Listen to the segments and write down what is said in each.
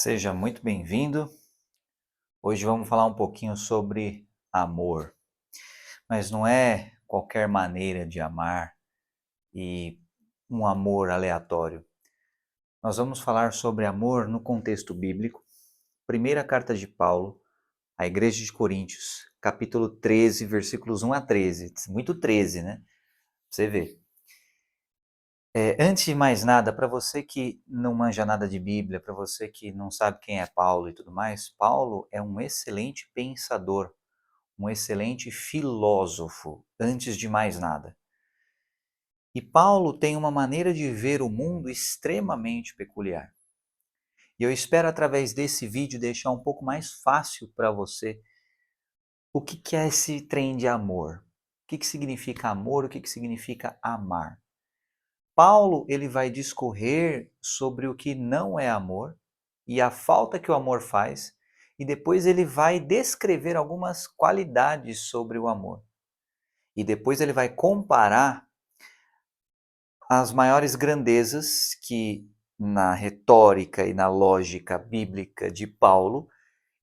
Seja muito bem-vindo. Hoje vamos falar um pouquinho sobre amor, mas não é qualquer maneira de amar e um amor aleatório. Nós vamos falar sobre amor no contexto bíblico. Primeira carta de Paulo à Igreja de Coríntios, capítulo 13, versículos 1 a 13. Muito 13, né? Você vê. Antes de mais nada, para você que não manja nada de Bíblia, para você que não sabe quem é Paulo e tudo mais, Paulo é um excelente pensador, um excelente filósofo, antes de mais nada. E Paulo tem uma maneira de ver o mundo extremamente peculiar. E eu espero, através desse vídeo, deixar um pouco mais fácil para você o que é esse trem de amor. O que significa amor, o que significa amar. Paulo ele vai discorrer sobre o que não é amor e a falta que o amor faz, e depois ele vai descrever algumas qualidades sobre o amor. E depois ele vai comparar as maiores grandezas que na retórica e na lógica bíblica de Paulo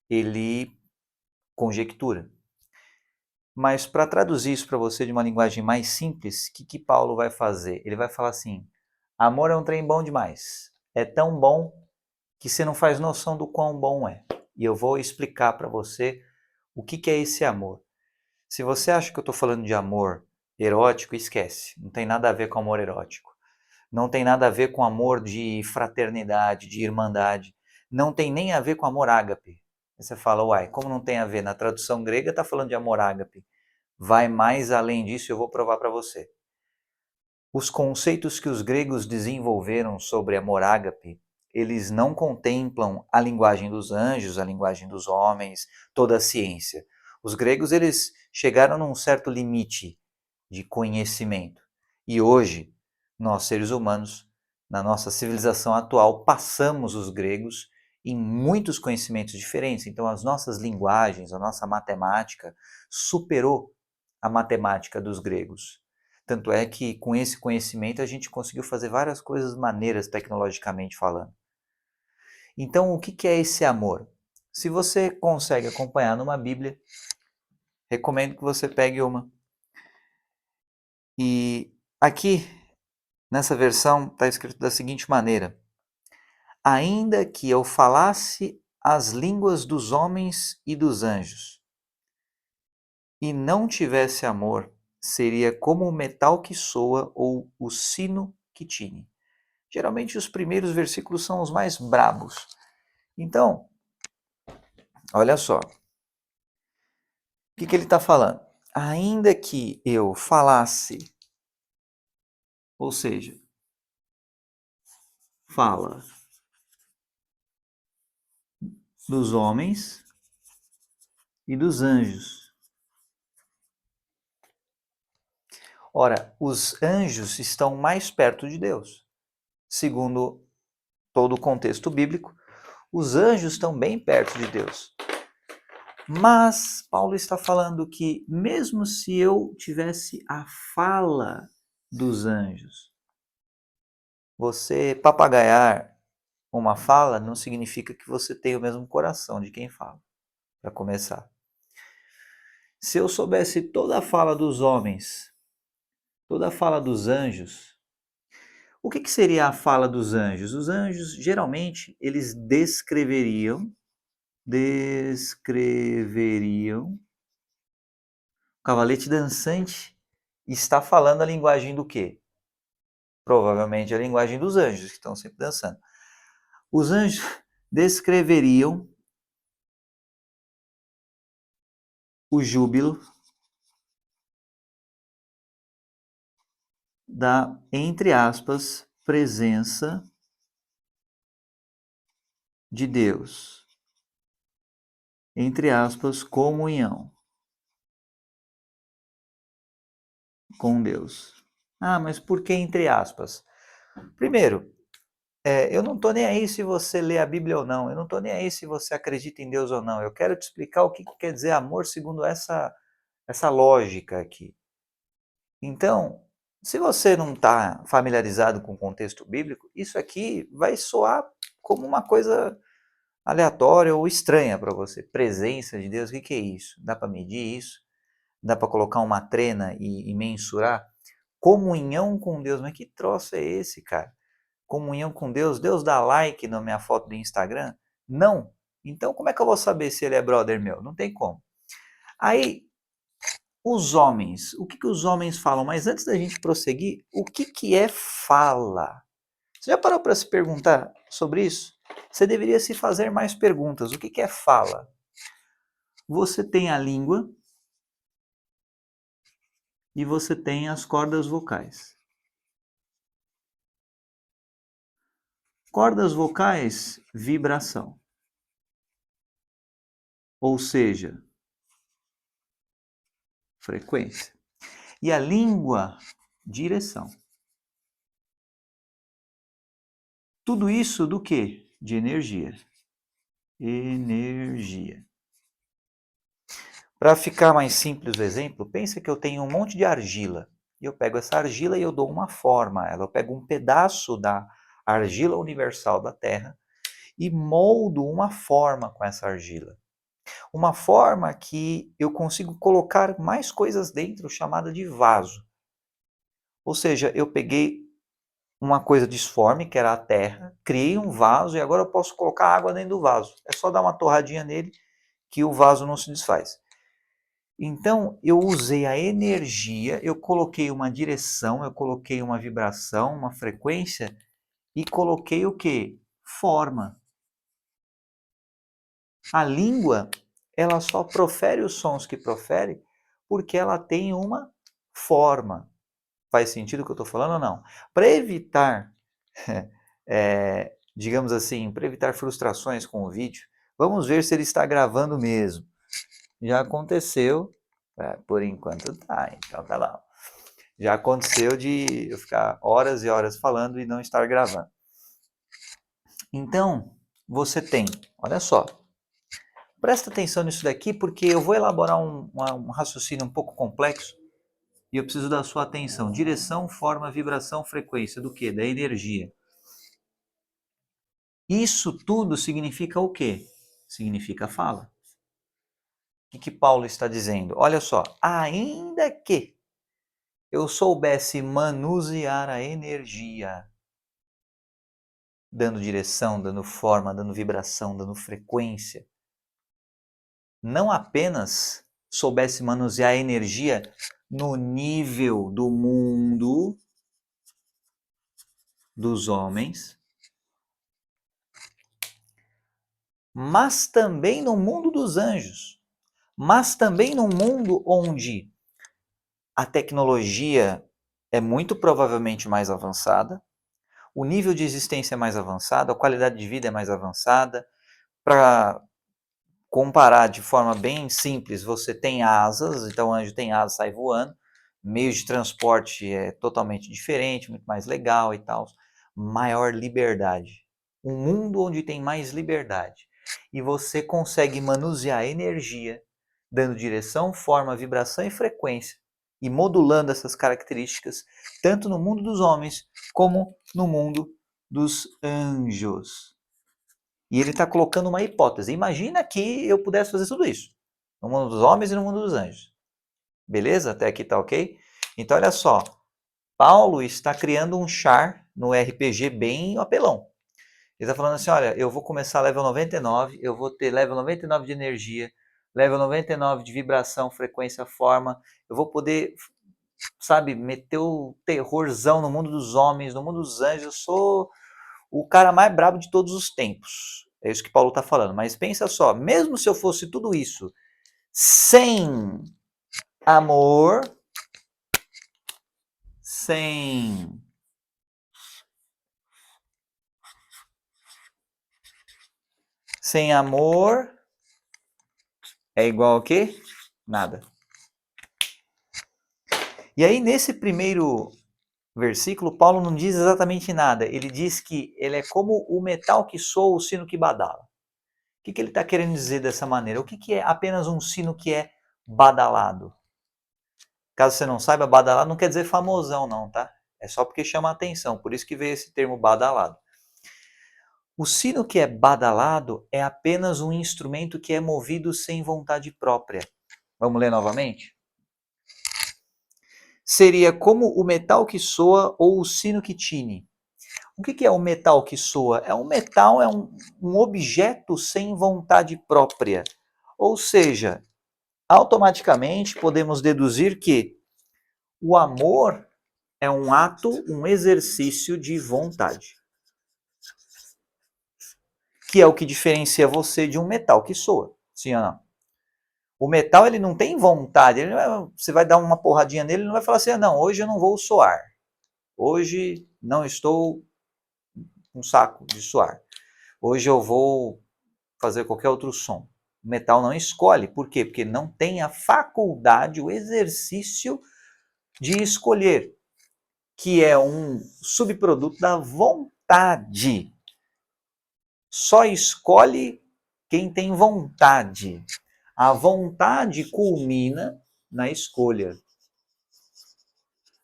ele conjectura. Mas para traduzir isso para você de uma linguagem mais simples, o que Paulo vai fazer? Ele vai falar assim: amor é um trem bom demais. É tão bom que você não faz noção do quão bom é. E eu vou explicar para você o que é esse amor. Se você acha que eu estou falando de amor erótico, esquece. Não tem nada a ver com amor erótico. Não tem nada a ver com amor de fraternidade, de irmandade. Não tem nem a ver com amor ágape. Você fala, uai, como não tem a ver? Na tradução grega está falando de amor ágape. Vai mais além disso e eu vou provar para você. Os conceitos que os gregos desenvolveram sobre amor ágape, eles não contemplam a linguagem dos anjos, a linguagem dos homens, toda a ciência. Os gregos eles chegaram num certo limite de conhecimento. E hoje, nós seres humanos, na nossa civilização atual, passamos os gregos em muitos conhecimentos diferentes. Então, as nossas linguagens, a nossa matemática superou a matemática dos gregos. Tanto é que, com esse conhecimento, a gente conseguiu fazer várias coisas maneiras tecnologicamente falando. Então, o que é esse amor? Se você consegue acompanhar numa Bíblia, recomendo que você pegue uma. E aqui, nessa versão, está escrito da seguinte maneira: ainda que eu falasse as línguas dos homens e dos anjos, e não tivesse amor, seria como o metal que soa ou o sino que tine. Geralmente os primeiros versículos são os mais brabos. Então, olha só. O que ele está falando? Ainda que eu falasse, ou seja, fala dos homens e dos anjos. Ora, os anjos estão mais perto de Deus. Segundo todo o contexto bíblico, os anjos estão bem perto de Deus. Mas Paulo está falando que mesmo se eu tivesse a fala dos anjos, você papagaiar uma fala não significa que você tem o mesmo coração de quem fala, para começar. Se eu soubesse toda a fala dos homens, toda a fala dos anjos, o que seria a fala dos anjos? Os anjos, geralmente, eles descreveriam o cavalete dançante está falando a linguagem do quê? Provavelmente a linguagem dos anjos, que estão sempre dançando. Os anjos descreveriam o júbilo da, entre aspas, presença de Deus. Entre aspas, comunhão com Deus. Ah, mas por que entre aspas? Primeiro, eu não estou nem aí se você lê a Bíblia ou não. Eu não estou nem aí se você acredita em Deus ou não. Eu quero te explicar o que quer dizer amor segundo essa lógica aqui. Então, se você não está familiarizado com o contexto bíblico, isso aqui vai soar como uma coisa aleatória ou estranha para você. Presença de Deus, o que é isso? Dá para medir isso? Dá para colocar uma trena e mensurar? Comunhão com Deus, mas que troço é esse, cara? Comunhão com Deus? Deus dá like na minha foto do Instagram? Não. Então como é que eu vou saber se ele é brother meu? Não tem como. Aí, os homens, o que os homens falam? Mas antes da gente prosseguir, o que é fala? Você já parou para se perguntar sobre isso? Você deveria se fazer mais perguntas. O que é fala? Você tem a língua e você tem as cordas vocais. Cordas vocais, vibração. Ou seja, frequência. E a língua, direção. Tudo isso do quê? De energia. Energia. Para ficar mais simples o exemplo, pensa que eu tenho um monte de argila. E eu pego essa argila e eu dou uma forma a ela. Eu pego um pedaço da argila universal da Terra e moldo uma forma com essa argila. Uma forma que eu consigo colocar mais coisas dentro, chamada de vaso. Ou seja, eu peguei uma coisa disforme, que era a terra, criei um vaso e agora eu posso colocar água dentro do vaso. É só dar uma torradinha nele que o vaso não se desfaz. Então, eu usei a energia, eu coloquei uma direção, eu coloquei uma vibração, uma frequência e coloquei o quê? Forma. A língua, ela só profere os sons que profere porque ela tem uma forma. Faz sentido o que eu estou falando ou não? Para evitar, digamos assim, para evitar frustrações com o vídeo, vamos ver se ele está gravando mesmo. Já aconteceu, por enquanto tá, então tá lá. Já aconteceu de eu ficar horas e horas falando e não estar gravando. Então, você tem, olha só, presta atenção nisso daqui porque eu vou elaborar um raciocínio um pouco complexo e eu preciso da sua atenção. Direção, forma, vibração, frequência, do quê? Da energia. Isso tudo significa o quê? Significa fala. O que Paulo está dizendo? Olha só, ainda que eu soubesse manusear a energia, dando direção, dando forma, dando vibração, dando frequência, não apenas soubesse manusear a energia no nível do mundo dos homens, mas também no mundo dos anjos, mas também num mundo onde a tecnologia é muito provavelmente mais avançada, o nível de existência é mais avançado, a qualidade de vida é mais avançada. Para comparar de forma bem simples, você tem asas, então o anjo tem asas, sai voando, meios de transporte é totalmente diferente, muito mais legal e tal, maior liberdade. Um mundo onde tem mais liberdade. E você consegue manusear a energia, dando direção, forma, vibração e frequência, e modulando essas características, tanto no mundo dos homens, como no mundo dos anjos. E ele está colocando uma hipótese. Imagina que eu pudesse fazer tudo isso, no mundo dos homens e no mundo dos anjos. Beleza? Até aqui tá ok? Então, olha só. Paulo está criando um char no RPG bem apelão. Ele está falando assim, olha, eu vou começar level 99, eu vou ter level 99 de energia, level 99 de vibração, frequência, forma, eu vou poder, sabe, meter o terrorzão no mundo dos homens, no mundo dos anjos, eu sou o cara mais brabo de todos os tempos. É isso que Paulo está falando. Mas pensa só, mesmo se eu fosse tudo isso sem amor, sem amor, é igual a quê? Nada. E aí nesse primeiro versículo, Paulo não diz exatamente nada. Ele diz que ele é como o metal que soa, o sino que badala. O que ele está querendo dizer dessa maneira? O que é apenas um sino que é badalado? Caso você não saiba, badalado não quer dizer famosão não, tá? É só porque chama a atenção, por isso que veio esse termo badalado. O sino que é badalado é apenas um instrumento que é movido sem vontade própria. Vamos ler novamente? Seria como o metal que soa ou o sino que tine. O que é o metal que soa? É um objeto sem vontade própria. Ou seja, automaticamente podemos deduzir que o amor é um ato, um exercício de vontade. Que é o que diferencia você de um metal que soa. Sim ou não? O metal, ele não tem vontade. Você vai dar uma porradinha nele, ele não vai falar assim, não, hoje eu não vou soar. Hoje não estou com saco de soar. Hoje eu vou fazer qualquer outro som. O metal não escolhe. Por quê? Porque não tem a faculdade, o exercício de escolher, que é um subproduto da vontade. Só escolhe quem tem vontade. A vontade culmina na escolha.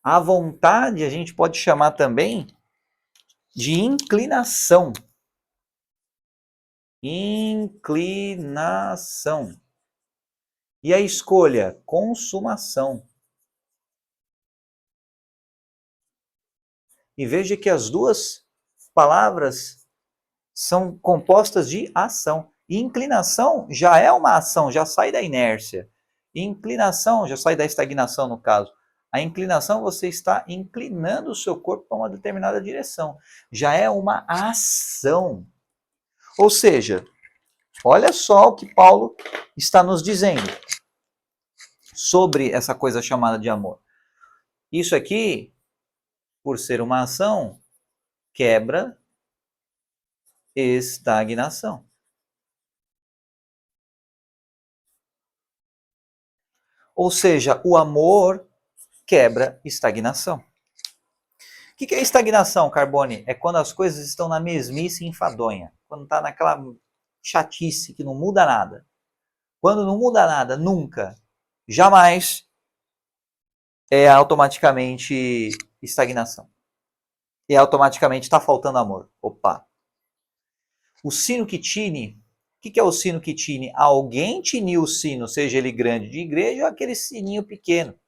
A vontade a gente pode chamar também de inclinação. Inclinação. E a escolha? Consumação. E veja que as duas palavras são compostas de ação. E inclinação já é uma ação, já sai da inércia. E inclinação já sai da estagnação, no caso. A inclinação, você está inclinando o seu corpo para uma determinada direção. Já é uma ação. Ou seja, olha só o que Paulo está nos dizendo sobre essa coisa chamada de amor. Isso aqui, por ser uma ação, quebra estagnação. Ou seja, o amor quebra estagnação. O que é estagnação, Carbone? É quando as coisas estão na mesmice enfadonha. Quando está naquela chatice que não muda nada. Quando não muda nada, nunca, jamais, é automaticamente estagnação. E automaticamente está faltando amor. Opa! O sino que tine. O que é o sino que tine? Alguém tiniu o sino, seja ele grande de igreja ou aquele sininho pequeno.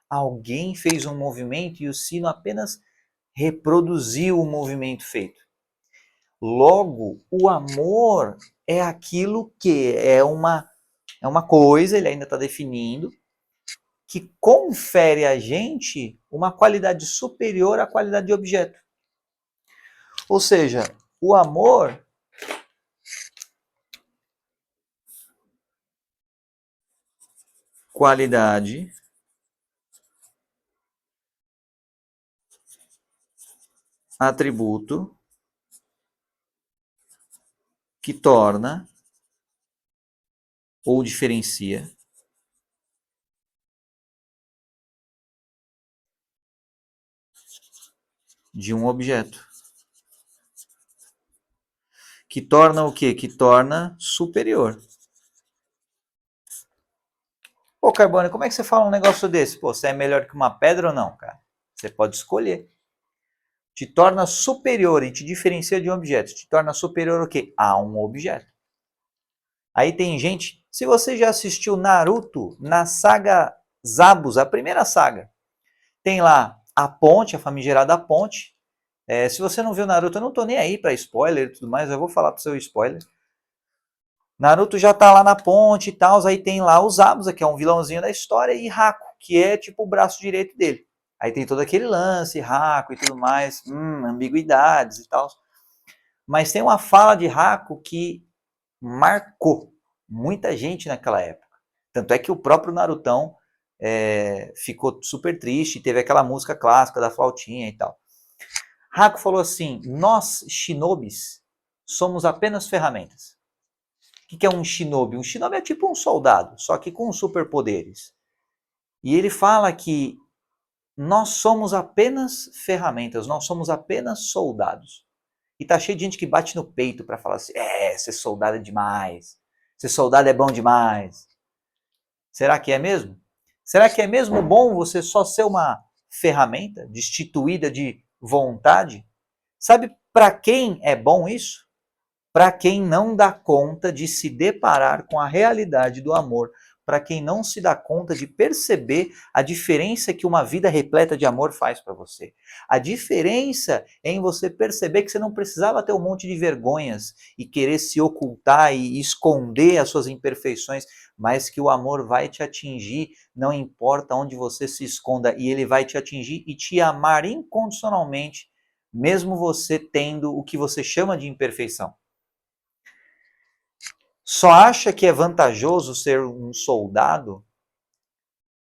Alguém fez um movimento e o sino apenas reproduziu o movimento feito. Logo, o amor é aquilo que é uma coisa, ele ainda está definindo, que confere a gente uma qualidade superior à qualidade de objeto. Ou seja, o amor qualidade atributo que torna ou diferencia de um objeto. Que torna o quê? Que torna superior. Pô, Carbone, como é que você fala um negócio desse? Pô, você é melhor que uma pedra ou não, cara? Você pode escolher. Te torna superior e te diferencia de um objeto. Te torna superior o quê? A um objeto. Aí tem gente... Se você já assistiu Naruto, na saga Zabuza, a primeira saga, tem lá a ponte, a famigerada ponte. Se você não viu Naruto, eu não tô nem aí pra spoiler e tudo mais, eu vou falar pro seu spoiler. Naruto já tá lá na ponte e tal, aí tem lá o Zabuza, que é um vilãozinho da história, e Haku, que é tipo o braço direito dele. Aí tem todo aquele lance, Haku e tudo mais, ambiguidades e tal. Mas tem uma fala de Haku que marcou muita gente naquela época. Tanto é que o próprio Narutão ficou super triste, teve aquela música clássica da flautinha e tal. Haku falou assim, nós, shinobis, somos apenas ferramentas. O que é um shinobi? Um shinobi é tipo um soldado, só que com superpoderes. E ele fala que nós somos apenas ferramentas, nós somos apenas soldados. E tá cheio de gente que bate no peito para falar assim, ser soldado é demais, ser soldado é bom demais. Será que é mesmo? Será que é mesmo bom você só ser uma ferramenta destituída de vontade? Sabe para quem é bom isso? para quem não dá conta de se deparar com a realidade do amor, para quem não se dá conta de perceber a diferença que uma vida repleta de amor faz para você. A diferença é em você perceber que você não precisava ter um monte de vergonhas e querer se ocultar e esconder as suas imperfeições, mas que o amor vai te atingir, não importa onde você se esconda, e ele vai te atingir e te amar incondicionalmente, mesmo você tendo o que você chama de imperfeição. Só acha que é vantajoso ser um soldado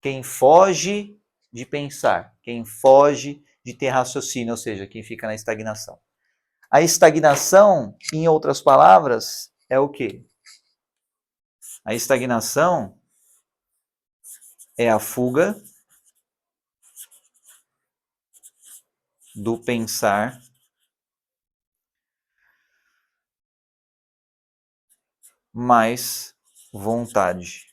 quem foge de pensar, quem foge de ter raciocínio, ou seja, quem fica na estagnação. A estagnação, em outras palavras, é o quê? A estagnação é a fuga do pensar mais vontade.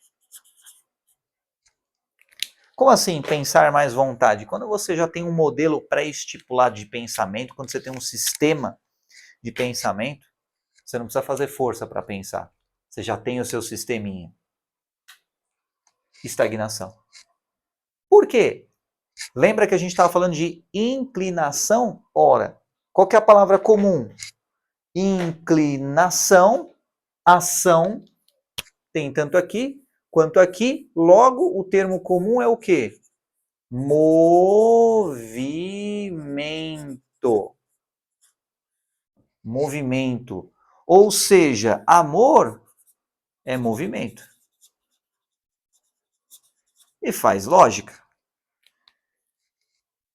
Como assim pensar mais vontade? Quando você já tem um modelo pré-estipulado de pensamento, quando você tem um sistema de pensamento, você não precisa fazer força para pensar. Você já tem o seu sisteminha. Estagnação. Por quê? Lembra que a gente estava falando de inclinação? Ora, qual que é a palavra comum? Inclinação, ação, tem tanto aqui quanto aqui. Logo, o termo comum é o quê? Movimento. Movimento. Ou seja, amor é movimento. E faz lógica.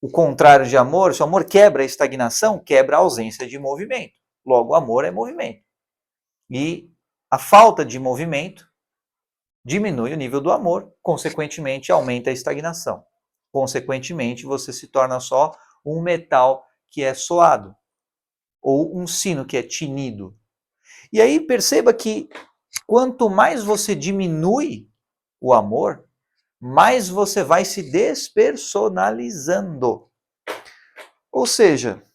O contrário de amor, se o amor quebra a estagnação, quebra a ausência de movimento. Logo, o amor é movimento. E a falta de movimento diminui o nível do amor, consequentemente aumenta a estagnação. Consequentemente, você se torna só um metal que é soado, ou um sino que é tinido. E aí perceba que quanto mais você diminui o amor, mais você vai se despersonalizando. Ou seja,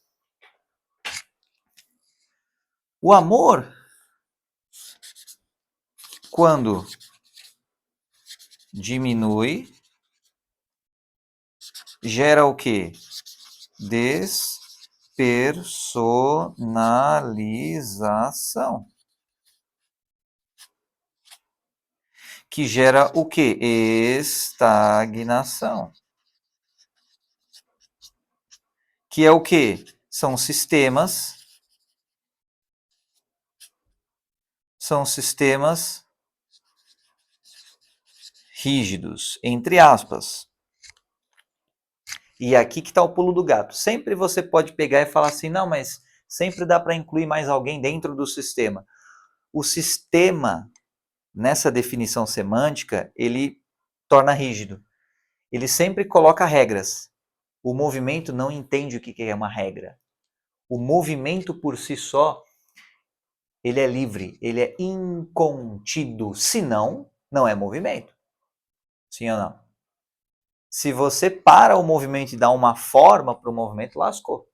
o amor, quando diminui, gera o quê? Despersonalização. Que gera o quê? Estagnação. Que é o quê? São sistemas rígidos, entre aspas. E aqui que está o pulo do gato. Sempre você pode pegar e falar assim, não, mas sempre dá para incluir mais alguém dentro do sistema. O sistema, nessa definição semântica, ele torna rígido. Ele sempre coloca regras. O movimento não entende o que é uma regra. O movimento por si só, ele é livre, ele é incontido. Senão, não é movimento. Sim ou não? Se você para o movimento e dá uma forma para o movimento, lascou.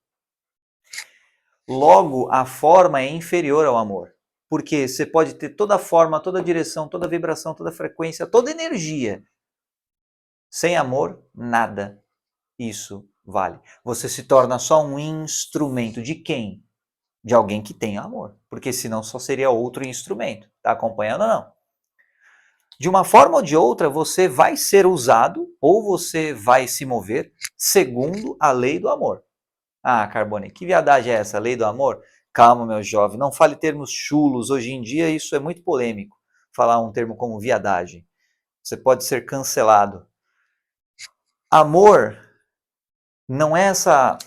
Logo, a forma é inferior ao amor. Porque você pode ter toda a forma, toda a direção, toda a vibração, toda a frequência, toda a energia. Sem amor, nada. Isso vale. Você se torna só um instrumento de quem? De alguém que tem amor. Porque senão só seria outro instrumento. Tá acompanhando ou não? De uma forma ou de outra, você vai ser usado ou você vai se mover segundo a lei do amor. Ah, Carbone, que viadagem é essa? Lei do amor? Calma, meu jovem, não fale termos chulos. Hoje em dia isso é muito polêmico. Falar um termo como viadagem. Você pode ser cancelado. Amor não é essa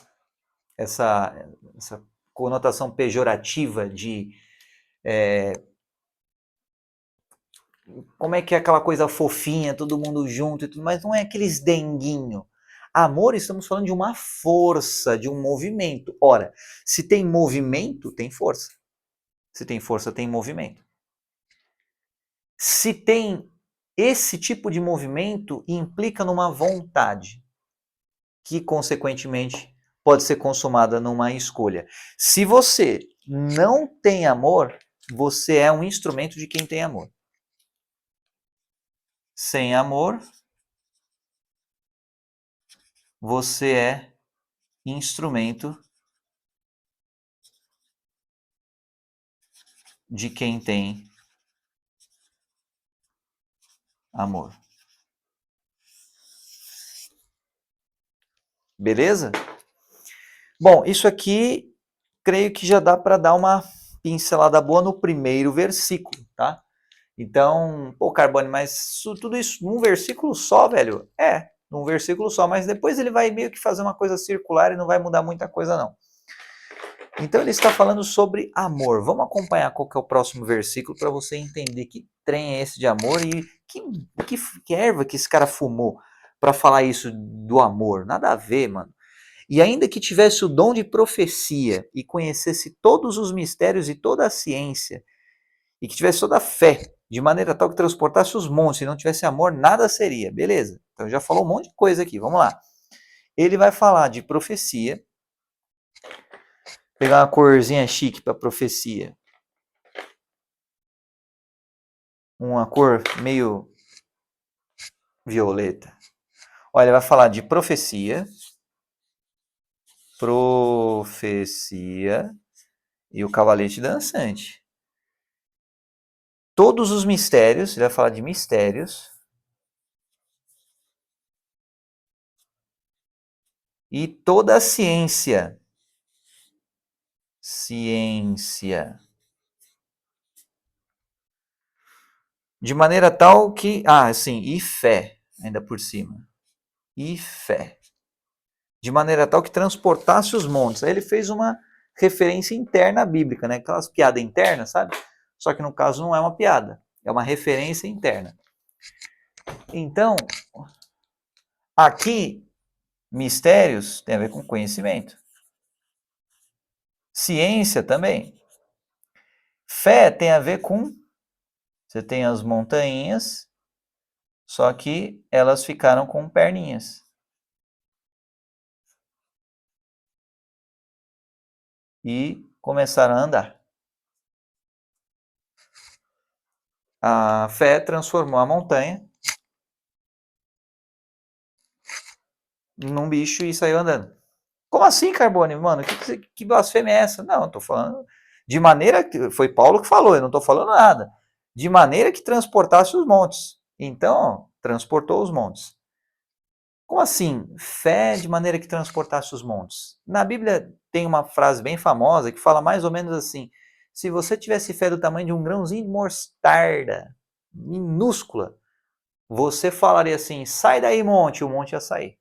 conotação pejorativa de como é que é aquela coisa fofinha, todo mundo junto e tudo, mas não é aqueles denguinho. Amor, estamos falando de uma força, de um movimento. Ora, se tem movimento, tem força. Se tem força, tem movimento. Se tem esse tipo de movimento, implica numa vontade, que consequentemente pode ser consumada numa escolha. Se você não tem amor, você é um instrumento de quem tem amor. Sem amor, você é instrumento de quem tem amor. Beleza? Bom, isso aqui creio que já dá para dar uma pincelada boa no primeiro versículo, tá? Então, pô, Carbone, mas tudo isso num versículo só, velho? É, num versículo só, mas depois ele vai meio que fazer uma coisa circular e não vai mudar muita coisa, não. Então ele está falando sobre amor. Vamos acompanhar qual que é o próximo versículo para você entender que trem é esse de amor e que erva que esse cara fumou para falar isso do amor. Nada a ver, mano. E ainda que tivesse o dom de profecia e conhecesse todos os mistérios e toda a ciência, e que tivesse toda a fé, de maneira tal que transportasse os montes, e não tivesse amor, nada seria. Beleza. Então já falou um monte de coisa aqui. Vamos lá. Ele vai falar de profecia. Pegar uma corzinha chique para profecia. Uma cor meio violeta. Olha, ele vai falar de profecia. Profecia e o cavalete dançante. Todos os mistérios, ele vai falar de mistérios. E toda a ciência. Ciência. De maneira tal que. Ah, sim, e fé, ainda por cima. E fé. De maneira tal que transportasse os montes. Aí ele fez uma referência interna bíblica, né? Aquelas piadas internas, sabe? Só que no caso não é uma piada, é uma referência interna. Então, aqui, mistérios tem a ver com conhecimento. Ciência também. Fé tem a ver com. Você tem as montanhas, só que elas ficaram com perninhas. E começaram a andar. A fé transformou a montanha num bicho e saiu andando. Como assim, Carbone? Mano, que blasfêmia é essa? Não, eu tô falando de maneira que. Foi Paulo que falou, eu não tô falando nada. De maneira que transportasse os montes. Então, transportou os montes. Como assim? Fé de maneira que transportasse os montes. Na Bíblia tem uma frase bem famosa que fala mais ou menos assim: se você tivesse fé do tamanho de um grãozinho de mostarda, minúscula, você falaria assim: sai daí, monte, e o monte ia sair.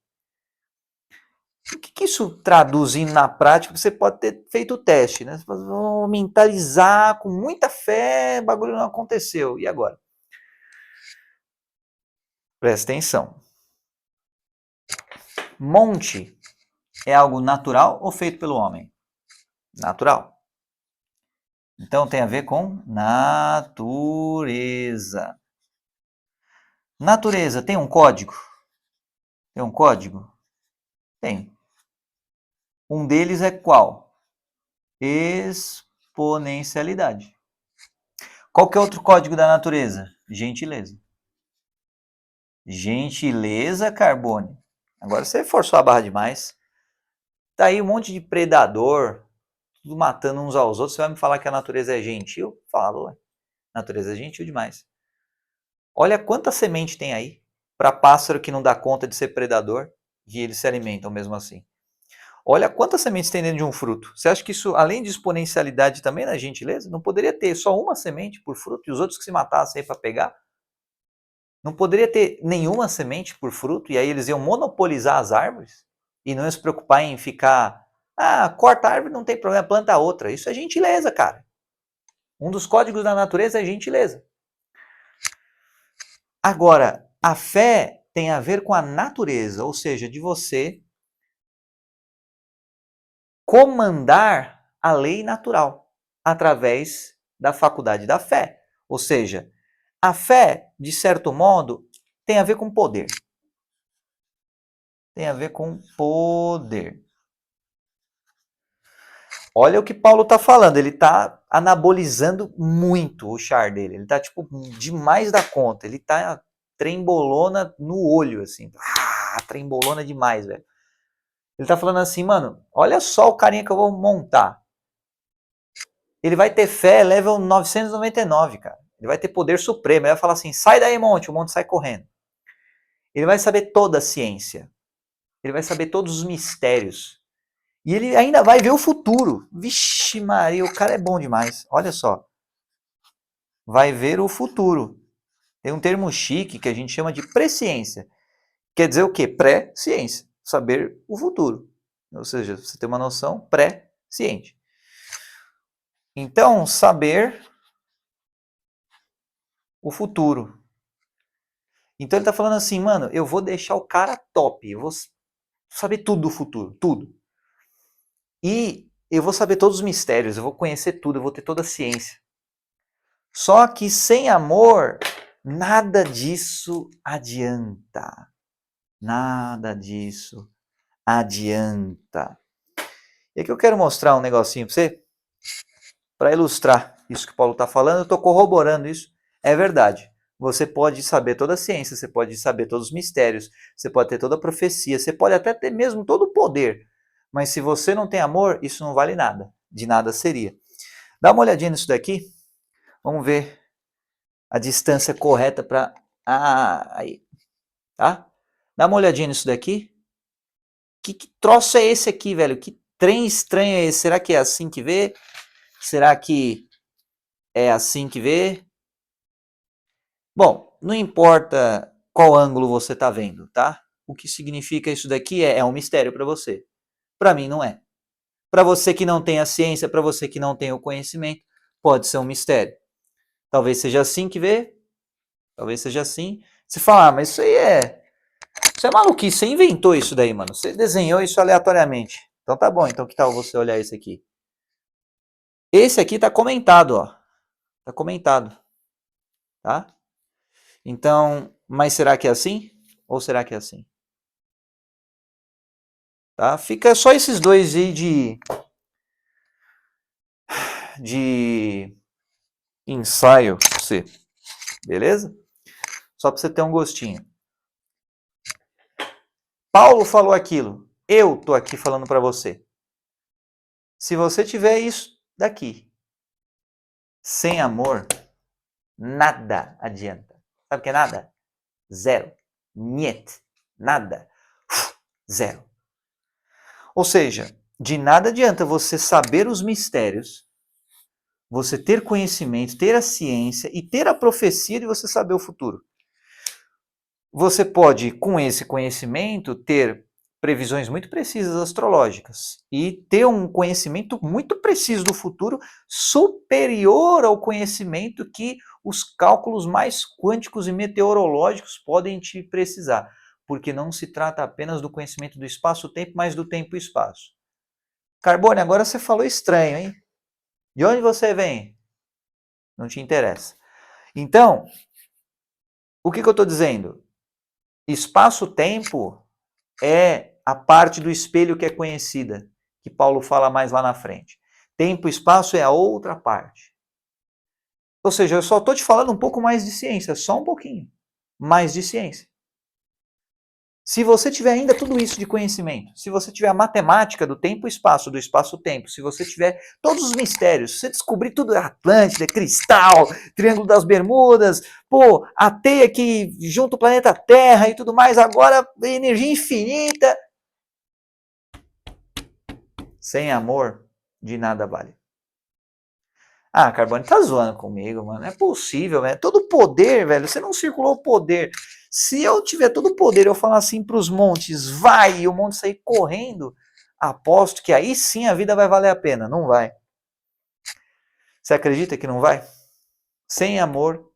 O que isso traduz na prática? Você pode ter feito o teste, né? Você pode mentalizar com muita fé, o bagulho não aconteceu. E agora? Presta atenção. Monte é algo natural ou feito pelo homem? Natural. Então tem a ver com natureza. Natureza tem um código? Tem um código? Tem. Um deles é qual? Exponencialidade. Qual que é outro código da natureza? Gentileza. Gentileza, Carbone. Agora você forçou a barra demais. Tá aí um monte de predador, tudo matando uns aos outros. Você vai me falar que a natureza é gentil? Falo, ué. A natureza é gentil demais. Olha quanta semente tem aí para pássaro que não dá conta de ser predador e eles se alimentam mesmo assim. Olha quantas sementes tem dentro de um fruto. Você acha que isso, além de exponencialidade, também não é gentileza? Não poderia ter só uma semente por fruto e os outros que se matassem aí para pegar? Não poderia ter nenhuma semente por fruto e aí eles iam monopolizar as árvores e não iam se preocupar em ficar, corta a árvore, não tem problema, planta outra. Isso é gentileza, cara. Um dos códigos da natureza é gentileza. Agora, a fé tem a ver com a natureza, ou seja, de você comandar a lei natural através da faculdade da fé. Ou seja, a fé, de certo modo, tem a ver com poder. Tem a ver com poder. olha o que Paulo está falando, ele está anabolizando muito o char dele, ele está tipo demais da conta, ele está trembolona no olho, assim, trembolona demais, velho. Ele está falando assim, mano, olha só o carinha que eu vou montar. Ele vai ter fé level 999, cara. Ele vai ter poder supremo, ele vai falar assim, sai daí, monte, o monte sai correndo. Ele vai saber toda a ciência, ele vai saber todos os mistérios. E ele ainda vai ver o futuro. Vixe Maria, o cara é bom demais. Olha só. Vai ver o futuro. Tem um termo chique que a gente chama de presciência. Quer dizer o quê? Pré-ciência. Saber o futuro. Ou seja, você tem uma noção pré-ciente. Então, saber o futuro. Então ele está falando assim, mano, eu vou deixar o cara top. Eu vou saber tudo do futuro. Tudo. E eu vou saber todos os mistérios. Eu vou conhecer tudo. Eu vou ter toda a ciência. Só que sem amor, nada disso adianta. Nada disso adianta. E aqui eu quero mostrar um negocinho para você, para ilustrar isso que o Paulo está falando. Eu estou corroborando isso. É verdade. Você pode saber toda a ciência, você pode saber todos os mistérios, você pode ter toda a profecia, você pode até ter mesmo todo o poder. Mas se você não tem amor, isso não vale nada. De nada seria. Dá uma olhadinha nisso daqui. Vamos ver a distância correta para... aí, tá? Dá uma olhadinha nisso daqui. Que troço é esse aqui, velho? Que trem estranho é esse? Será que é assim que vê? Será que é assim que vê? Bom, não importa qual ângulo você está vendo, tá? O que significa isso daqui é um mistério para você. Para mim não é. Para você que não tem a ciência, para você que não tem o conhecimento, pode ser um mistério. Talvez seja assim que vê, talvez seja assim. Você fala, mas isso aí isso é maluquice, você inventou isso daí, mano. Você desenhou isso aleatoriamente. Então tá bom, então que tal você olhar esse aqui? Esse aqui tá comentado, ó. Tá comentado. Tá? Então, mas será que é assim? Ou será que é assim? Tá? Fica só esses dois aí de ensaio pra você. Beleza? Só para você ter um gostinho. Paulo falou aquilo. Eu tô aqui falando para você. Se você tiver isso daqui, sem amor, nada adianta. Sabe o que é nada? Zero. Niet. Nada. Zero. Ou seja, de nada adianta você saber os mistérios, você ter conhecimento, ter a ciência e ter a profecia de você saber o futuro. Você pode, com esse conhecimento, ter previsões muito precisas astrológicas e ter um conhecimento muito preciso do futuro superior ao conhecimento que os cálculos mais quânticos e meteorológicos podem te precisar, porque não se trata apenas do conhecimento do espaço-tempo, mas do tempo e espaço. Carbone, agora você falou estranho, hein? De onde você vem? Não te interessa. Então, o que eu estou dizendo? Espaço-tempo é a parte do espelho que é conhecida, que Paulo fala mais lá na frente. Tempo e espaço é a outra parte. Ou seja, eu só estou te falando um pouco mais de ciência, só um pouquinho mais de ciência. Se você tiver ainda tudo isso de conhecimento, se você tiver a matemática do tempo e espaço, do espaço-tempo, se você tiver todos os mistérios, se você descobrir tudo, Atlântida, cristal, Triângulo das Bermudas, pô, a teia que junta o planeta Terra e tudo mais, agora energia infinita. Sem amor, de nada vale. Ah, Carbone tá zoando comigo, mano. Não é possível, velho. Todo poder, velho. Você não circulou o poder. Se eu tiver todo o poder, eu falar assim pros montes, vai, e o monte sair correndo, aposto que aí sim a vida vai valer a pena. Não vai. Você acredita que não vai? Sem amor,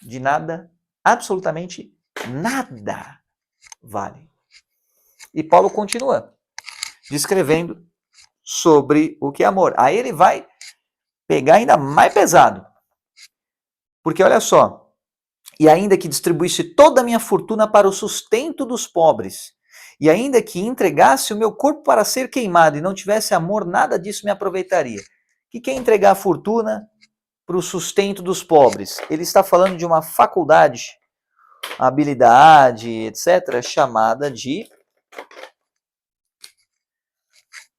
de nada, absolutamente nada vale. E Paulo continua descrevendo sobre o que é amor. Aí ele vai pegar ainda mais pesado. Porque olha só, e ainda que distribuísse toda a minha fortuna para o sustento dos pobres, E ainda que entregasse o meu corpo para ser queimado e não tivesse amor, nada disso me aproveitaria. O que é entregar a fortuna para o sustento dos pobres? Ele está falando de uma faculdade, habilidade, etc., chamada de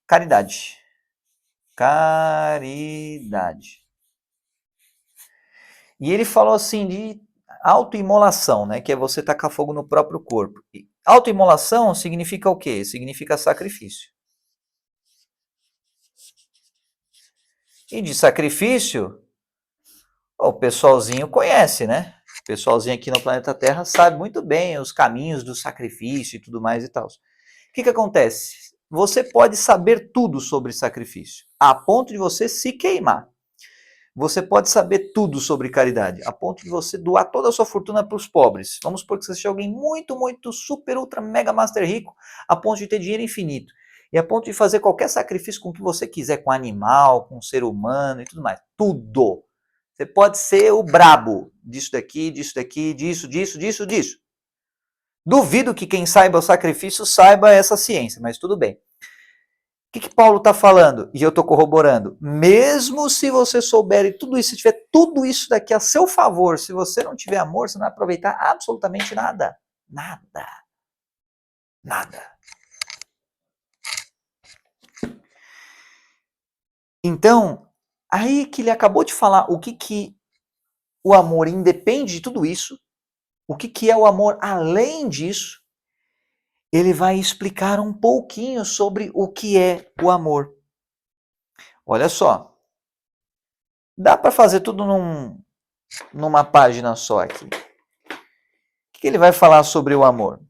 caridade. Caridade. E ele falou assim de autoimolação, né, que é você tacar fogo no próprio corpo. Autoimolação significa o quê? Significa sacrifício. E de sacrifício, o pessoalzinho conhece, né? O pessoalzinho aqui no planeta Terra sabe muito bem os caminhos do sacrifício e tudo mais e tal. O que acontece? Você pode saber tudo sobre sacrifício, a ponto de você se queimar. Você pode saber tudo sobre caridade, a ponto de você doar toda a sua fortuna para os pobres. Vamos supor que você seja alguém muito, muito, super, ultra, mega, master rico, a ponto de ter dinheiro infinito. E a ponto de fazer qualquer sacrifício com o que você quiser, com animal, com ser humano e tudo mais. Tudo. Você pode ser o brabo disso daqui, disso. Duvido que quem saiba o sacrifício saiba essa ciência, mas tudo bem. O que Paulo está falando? E eu estou corroborando. Mesmo se você souber tudo isso, se tiver tudo isso daqui a seu favor, se você não tiver amor, você não vai aproveitar absolutamente nada. Nada. Nada. Então, aí que ele acabou de falar o que o amor independe de tudo isso, o que é o amor além disso, ele vai explicar um pouquinho sobre o que é o amor. Olha só, dá para fazer tudo numa página só aqui. O que ele vai falar sobre o amor?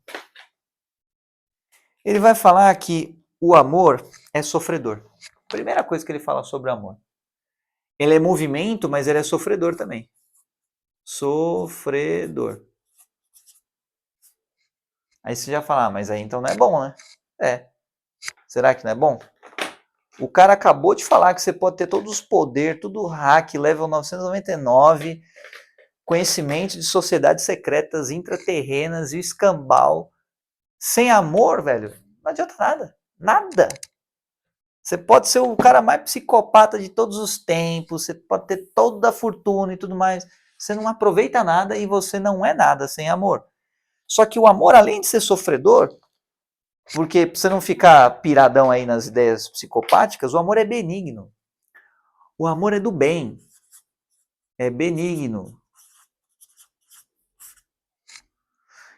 Ele vai falar que o amor é sofredor. Primeira coisa que ele fala sobre o amor. Ele é movimento, mas ele é sofredor também. Sofredor. Aí você já fala, mas aí então não é bom, né? É. Será que não é bom? O cara acabou de falar que você pode ter todos os poderes, tudo hack, level 999, conhecimento de sociedades secretas, intraterrenas e escambau. Sem amor, velho, não adianta nada. Nada. Você pode ser o cara mais psicopata de todos os tempos, você pode ter toda a fortuna e tudo mais. Você não aproveita nada e você não é nada sem amor. Só que o amor, além de ser sofredor, porque pra você não ficar piradão aí nas ideias psicopáticas, o amor é benigno. O amor é do bem. É benigno.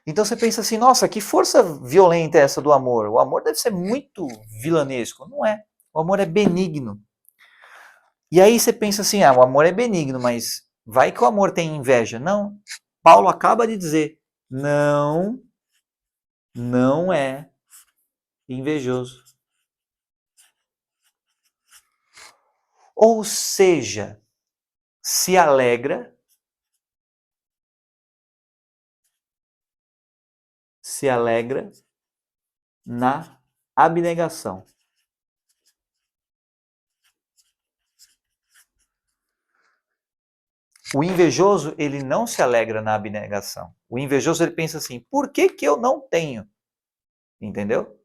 Então você pensa assim, nossa, que força violenta é essa do amor? O amor deve ser muito vilanesco. Não é. O amor é benigno. E aí você pensa assim, o amor é benigno, mas vai que o amor tem inveja. Não. Paulo acaba de dizer, não é invejoso. Ou seja, se alegra na abnegação. O invejoso, ele não se alegra na abnegação. O invejoso, ele pensa assim, por que eu não tenho? Entendeu?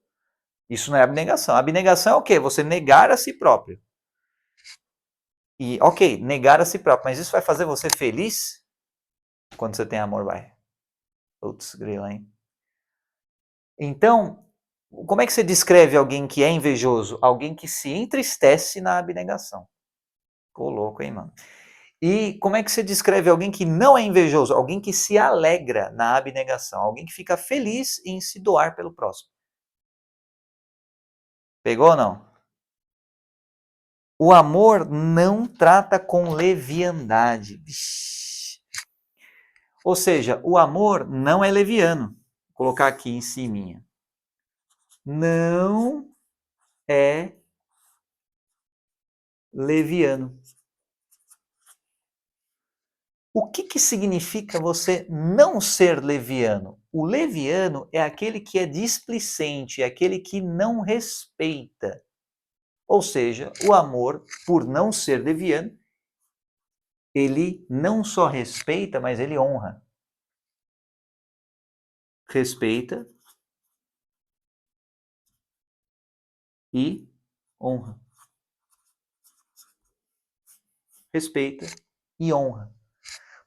Isso não é abnegação. Abnegação é o quê? Você negar a si próprio. E, ok, negar a si próprio, mas isso vai fazer você feliz? Quando você tem amor, vai. Putz, grila, hein? Então, como é que você descreve alguém que é invejoso? Alguém que se entristece na abnegação. Ficou louco, hein, mano? E como é que você descreve alguém que não é invejoso? Alguém que se alegra na abnegação. Alguém que fica feliz em se doar pelo próximo. Pegou ou não? O amor não trata com leviandade. Vixe. Ou seja, o amor não é leviano. Vou colocar aqui em cima. Não é leviano. O que significa você não ser leviano? O leviano é aquele que é displicente, é aquele que não respeita. Ou seja, o amor, por não ser leviano, ele não só respeita, mas ele honra. Respeita e honra. Respeita e honra.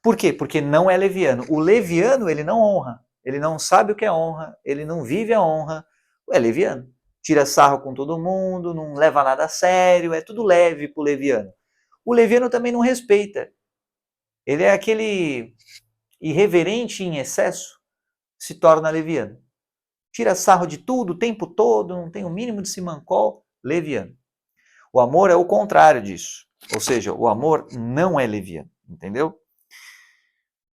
Por quê? Porque não é leviano. O leviano, ele não honra. Ele não sabe o que é honra, ele não vive a honra. É leviano. Tira sarro com todo mundo, não leva nada a sério, é tudo leve pro leviano. O leviano também não respeita. Ele é aquele irreverente em excesso, se torna leviano. Tira sarro de tudo o tempo todo, não tem o mínimo de simancol, leviano. O amor é o contrário disso. Ou seja, o amor não é leviano, entendeu?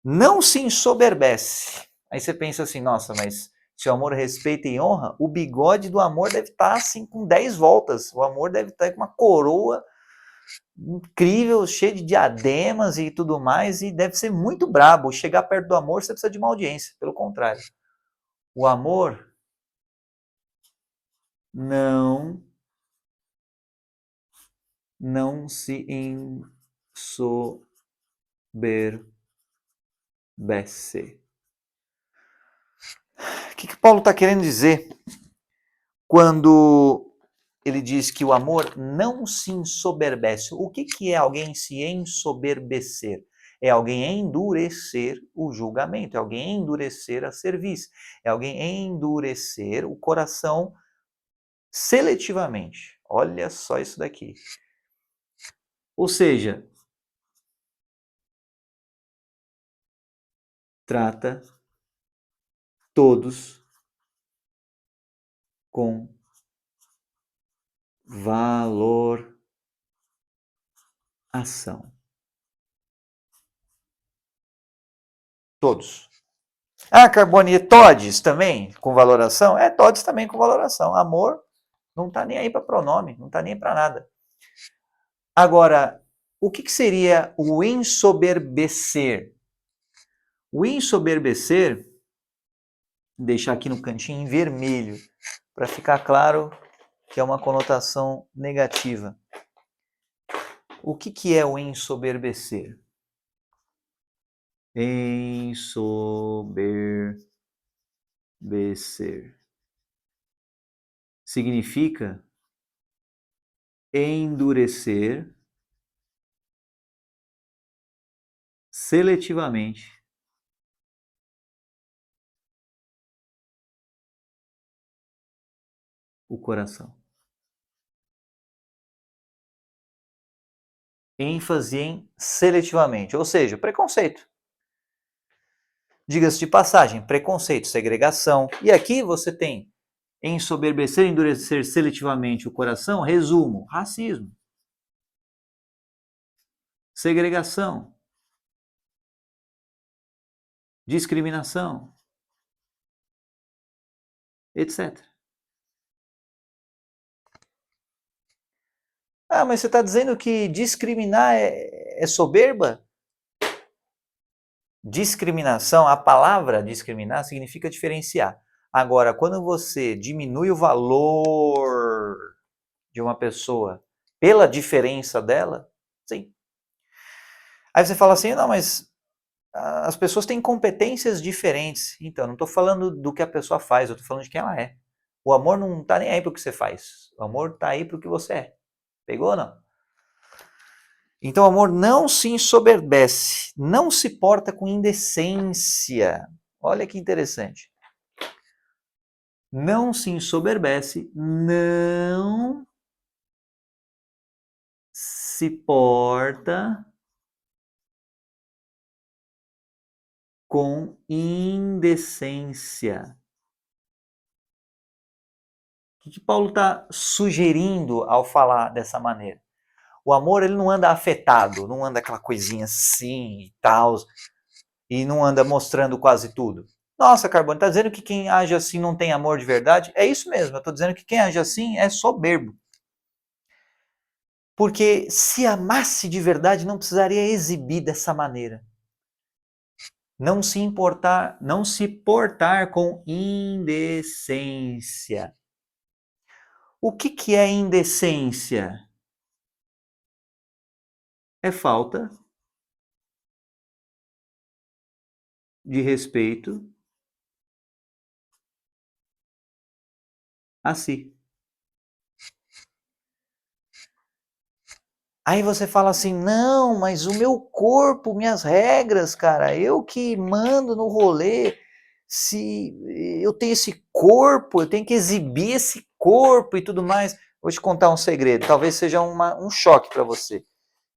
Não se ensoberbece. Aí você pensa assim, nossa, mas se o amor respeita e honra, o bigode do amor deve estar assim com 10 voltas. O amor deve estar com uma coroa incrível, cheia de diademas e tudo mais, e deve ser muito brabo. Chegar perto do amor, você precisa de uma audiência. Pelo contrário, o amor não se ensoberbece. O que Paulo está querendo dizer quando ele diz que o amor não se ensoberbece? O que é alguém se ensoberbecer? É alguém endurecer o julgamento, é alguém endurecer a cerviz, é alguém endurecer o coração seletivamente. Olha só isso daqui. Ou seja, trata todos com valoração. Todos. Ah, Carbone, todes também com valoração? É, todes também com valoração. Amor não está nem aí para pronome, não está nem para nada. Agora, o que seria o ensoberbecer? O ensoberbecer, deixar aqui no cantinho em vermelho, para ficar claro que é uma conotação negativa. O que é o ensoberbecer? Ensoberbecer significa endurecer seletivamente o coração. ênfase em seletivamente, ou seja, preconceito. Diga-se de passagem, preconceito, segregação. E aqui você tem ensoberbecer, endurecer seletivamente o coração, resumo, racismo, segregação, discriminação, etc. Ah, mas você está dizendo que discriminar é soberba? Discriminação, a palavra discriminar significa diferenciar. Agora, quando você diminui o valor de uma pessoa pela diferença dela, sim. Aí você fala assim, não, mas as pessoas têm competências diferentes. Então, não estou falando do que a pessoa faz, eu estou falando de quem ela é. O amor não está nem aí para o que você faz. O amor está aí para o que você é. Pegou ou não? Então, o amor não se ensoberbece, não se porta com indecência. Olha que interessante. Não se ensoberbece, não se porta com indecência. O que Paulo está sugerindo ao falar dessa maneira? O amor ele não anda afetado, não anda aquela coisinha assim e tal, e não anda mostrando quase tudo. Nossa, Carbone, está dizendo que quem age assim não tem amor de verdade? É isso mesmo, eu estou dizendo que quem age assim é soberbo. Porque se amasse de verdade, não precisaria exibir dessa maneira. Não se portar com indecência. O que é indecência? É falta de respeito a si. Aí você fala assim, não, mas o meu corpo, minhas regras, cara, eu que mando no rolê, se eu tenho esse corpo, eu tenho que exibir esse corpo e tudo mais. Vou te contar um segredo, talvez seja um choque para você.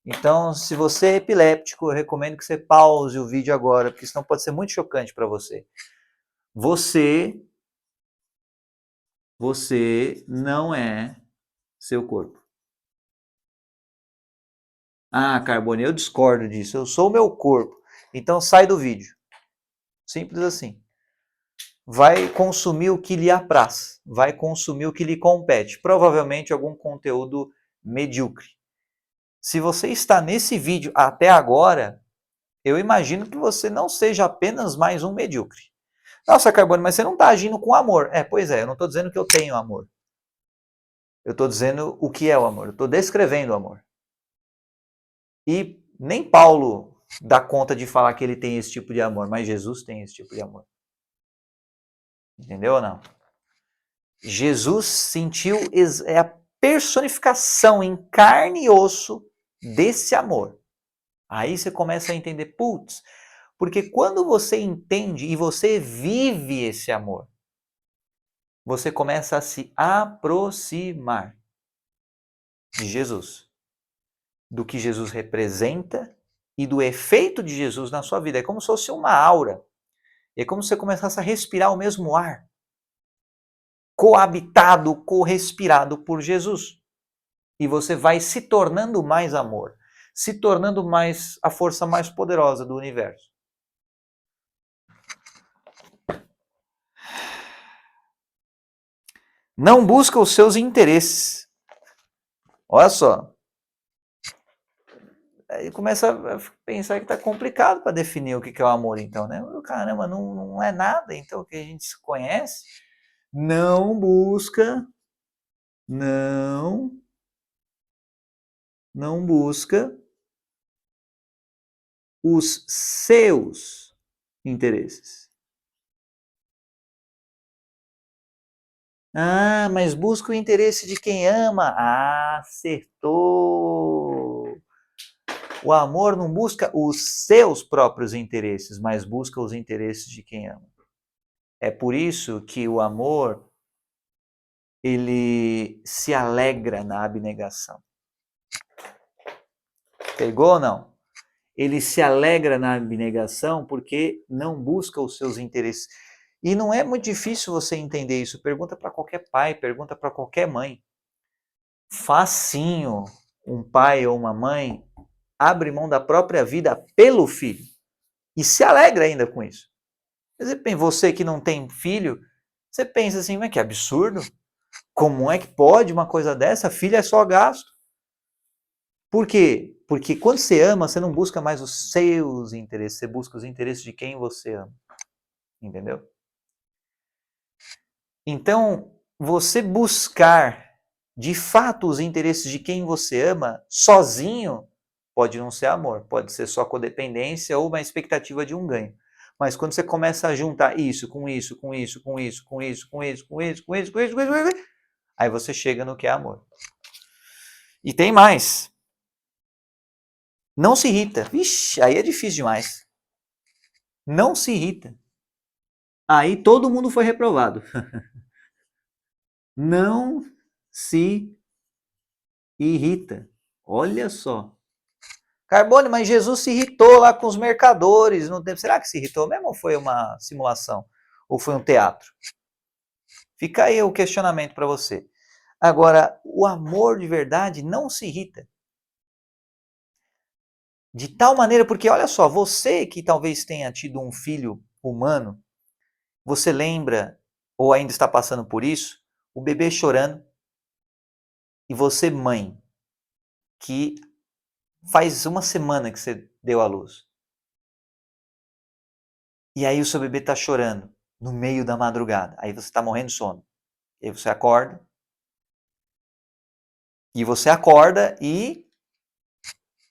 Então, se você é epiléptico, eu recomendo que você pause o vídeo agora, porque senão pode ser muito chocante para você. Você não é seu corpo. Ah, Carbone, eu discordo disso. Eu sou o meu corpo. Então sai do vídeo. Simples assim. Vai consumir o que lhe apraz. Vai consumir o que lhe compete. Provavelmente algum conteúdo medíocre. Se você está nesse vídeo até agora, eu imagino que você não seja apenas mais um medíocre. Nossa, Carbone, mas você não está agindo com amor. Pois é, eu não estou dizendo que eu tenho amor. Eu estou dizendo o que é o amor. Eu estou descrevendo o amor. E nem Paulo dá conta de falar que ele tem esse tipo de amor, mas Jesus tem esse tipo de amor. Entendeu ou não? Jesus sentiu a personificação em carne e osso desse amor. Aí você começa a entender, putz, porque quando você entende e você vive esse amor, você começa a se aproximar de Jesus, do que Jesus representa e do efeito de Jesus na sua vida. É como se fosse uma aura. É como se você começasse a respirar o mesmo ar, coabitado, correspirado por Jesus. E você vai se tornando mais amor, se tornando mais a força mais poderosa do universo. Não busca os seus interesses. Olha só. Aí começa a pensar que está complicado para definir o que é o amor, então, né? Caramba, não é nada, então, que a gente se conhece. Não busca, não busca os seus interesses. Ah, mas busca o interesse de quem ama. Ah, acertou! O amor não busca os seus próprios interesses, mas busca os interesses de quem ama. É por isso que o amor, ele se alegra na abnegação. Pegou ou não? Ele se alegra na abnegação porque não busca os seus interesses. E não é muito difícil você entender isso. Pergunta para qualquer pai, pergunta para qualquer mãe. Facinho, um pai ou uma mãe abre mão da própria vida pelo filho e se alegra ainda com isso. Você que não tem filho, você pensa assim, mas que absurdo. Como é que pode uma coisa dessa? Filho é só gasto. Por quê? Porque quando você ama, você não busca mais os seus interesses, você busca os interesses de quem você ama. Entendeu? Então, você buscar de fato os interesses de quem você ama sozinho pode não ser amor, pode ser só codependência ou uma expectativa de um ganho. Mas quando você começa a juntar isso com isso, com isso, com isso, com isso, com isso, com isso, com isso, com isso, com isso, com isso, aí você chega no que é amor. E tem mais. Não se irrita. Vixe, aí é difícil demais. Não se irrita. Aí todo mundo foi reprovado. Não se irrita. Olha só. Carbone, mas Jesus se irritou lá com os mercadores no tempo. Será que se irritou mesmo ou foi uma simulação? Ou foi um teatro? Fica aí o questionamento para você. Agora, o amor de verdade não se irrita. De tal maneira, porque olha só, você que talvez tenha tido um filho humano, você lembra, ou ainda está passando por isso, o bebê chorando, e você, mãe, que faz uma semana que você deu à luz. E aí o seu bebê está chorando no meio da madrugada. Aí você está morrendo de sono. E aí você acorda. E você acorda e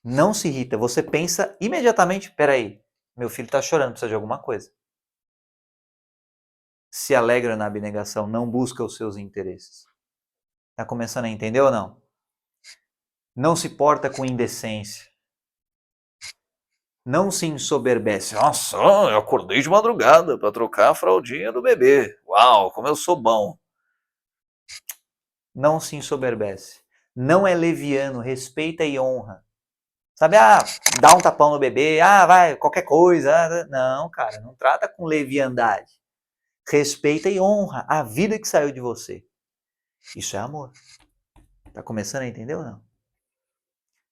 não se irrita. Você pensa imediatamente, peraí, meu filho está chorando, precisa de alguma coisa. Se alegra na abnegação, não busca os seus interesses. Está começando a entender ou não? não se porta com indecência, não se ensoberbece. Nossa, eu acordei de madrugada para trocar a fraldinha do bebê. Uau, como eu sou bom. Não se ensoberbece, não é leviano, respeita e honra. Sabe, dá um tapão no bebê, vai, qualquer coisa. Não, cara, não trata com leviandade. Respeita e honra a vida que saiu de você. Isso é amor. Tá começando a entender ou não?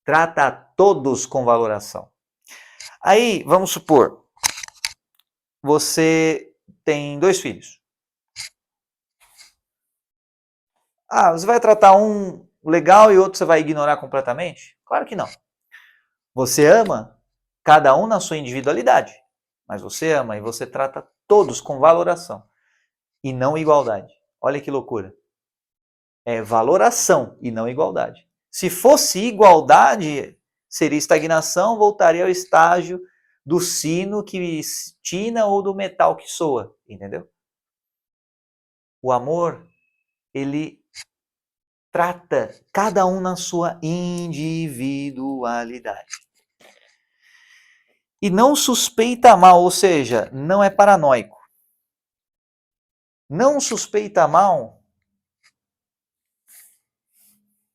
Trata a todos com valoração. Aí, vamos supor, você tem 2 filhos. Você vai tratar um legal e outro você vai ignorar completamente? Claro que não. Você ama cada um na sua individualidade, mas você ama e você trata todos com valoração e não igualdade. Olha que loucura. É valoração e não igualdade. Se fosse igualdade, seria estagnação, voltaria ao estágio do sino que tina ou do metal que soa, entendeu? O amor, ele trata cada um na sua individualidade. E não suspeita mal, ou seja, não é paranoico. Não suspeita mal.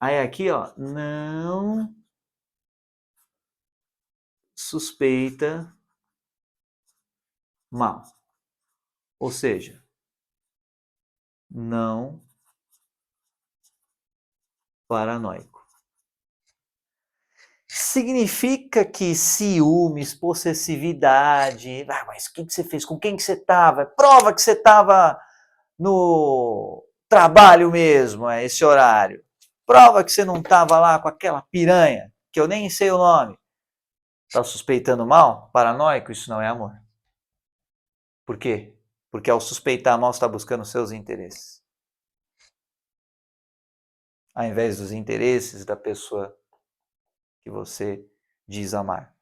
Aí aqui, ó, não suspeita mal. Ou seja, não paranoico. Significa que ciúmes, possessividade, mas o que você fez? Com quem que você estava? Prova que você estava no trabalho mesmo, esse horário. Prova que você não estava lá com aquela piranha, que eu nem sei o nome. Está suspeitando mal? Paranoico? Isso não é amor. Por quê? Porque ao suspeitar mal, você está buscando seus interesses. Ao invés dos interesses da pessoa que você diz amar.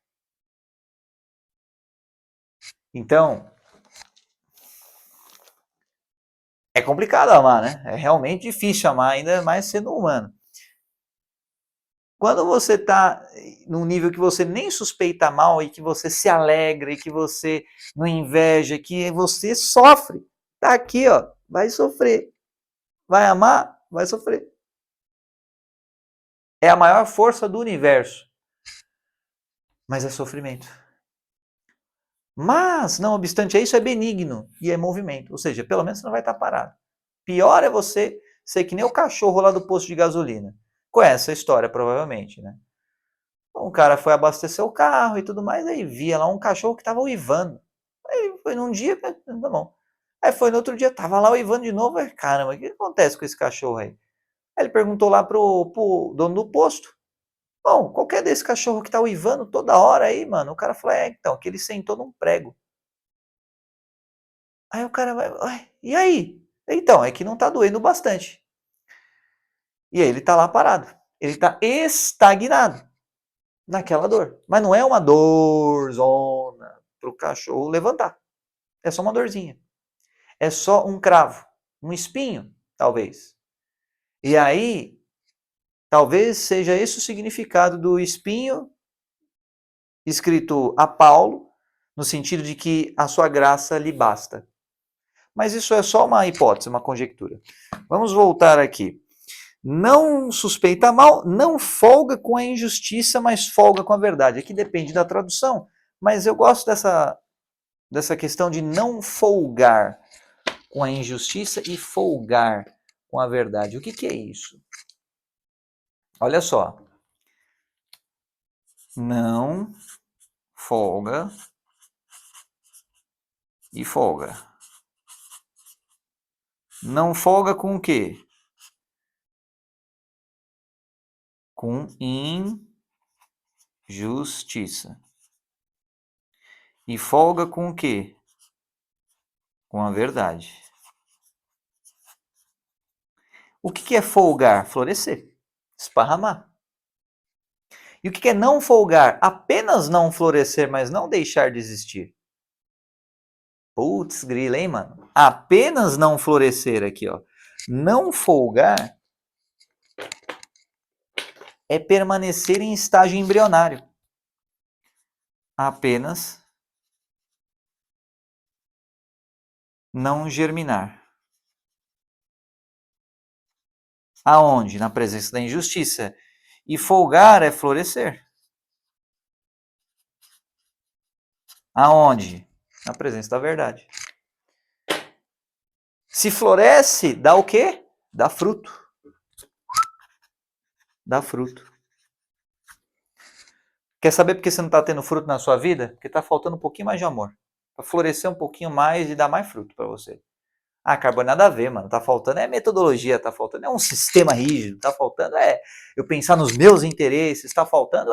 Então, é complicado amar, né? É realmente difícil amar, ainda mais sendo humano. Quando você está num nível que você nem suspeita mal e que você se alegra e que você não inveja, que você sofre, tá aqui, ó, vai sofrer. Vai amar? Vai sofrer. É a maior força do universo. Mas é sofrimento. Mas, não obstante isso, é benigno e é movimento. Ou seja, pelo menos você não vai estar parado. Pior é você ser que nem o cachorro lá do posto de gasolina. Conhece a história, provavelmente, né? Um cara foi abastecer o carro e tudo mais, aí via lá um cachorro que estava uivando. Aí foi num dia, tá bom. Aí foi no outro dia, tava lá uivando de novo. Aí, caramba, o que acontece com esse cachorro aí? Aí ele perguntou lá pro dono do posto. Bom, qualquer desse cachorro que tá uivando toda hora aí, mano. O cara falou, então, que ele sentou num prego. Aí o cara vai, e aí? Então, é que não tá doendo bastante. E aí ele tá lá parado. Ele tá estagnado naquela dor. Mas não é uma dorzona pro cachorro levantar. É só uma dorzinha. É só um cravo, um espinho, talvez. E aí, talvez seja esse o significado do espinho escrito a Paulo, no sentido de que a sua graça lhe basta. Mas isso é só uma hipótese, uma conjectura. Vamos voltar aqui. Não suspeita mal, não folga com a injustiça, mas folga com a verdade. Aqui depende da tradução, mas eu gosto dessa questão de não folgar com a injustiça e folgar com a verdade. O que é isso? Olha só. Não folga e folga. Não folga com o quê? Com injustiça. E folga com o quê? Com a verdade. O que é folgar? Florescer, esparramar. E o que é não folgar? Apenas não florescer, mas não deixar de existir. Putz, grila, hein, mano? Apenas não florescer aqui, ó. Não folgar é permanecer em estágio embrionário. Apenas não germinar. Aonde? Na presença da injustiça. E folgar é florescer. Aonde? Na presença da verdade. Se floresce, dá o quê? Dá fruto. Dá fruto. Quer saber por que você não está tendo fruto na sua vida? Porque está faltando um pouquinho mais de amor. Para florescer um pouquinho mais e dar mais fruto para você. Ah, carbono, nada a ver, mano. Tá faltando metodologia, tá faltando um sistema rígido, tá faltando eu pensar nos meus interesses, tá faltando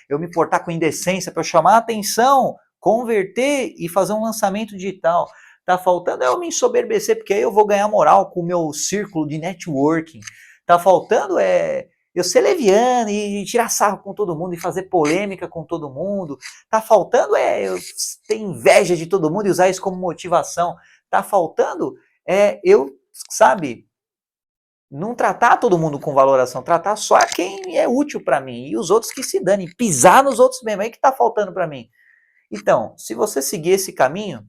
eu me portar com indecência para eu chamar a atenção, converter e fazer um lançamento digital. Tá faltando eu me ensoberbecer, porque aí eu vou ganhar moral com o meu círculo de networking. Tá faltando eu ser leviano e tirar sarro com todo mundo e fazer polêmica com todo mundo. Tá faltando eu ter inveja de todo mundo e usar isso como motivação. Tá faltando eu, sabe, não tratar todo mundo com valoração, tratar só quem é útil para mim e os outros que se danem, pisar nos outros mesmo, aí que tá faltando para mim. Então, se você seguir esse caminho,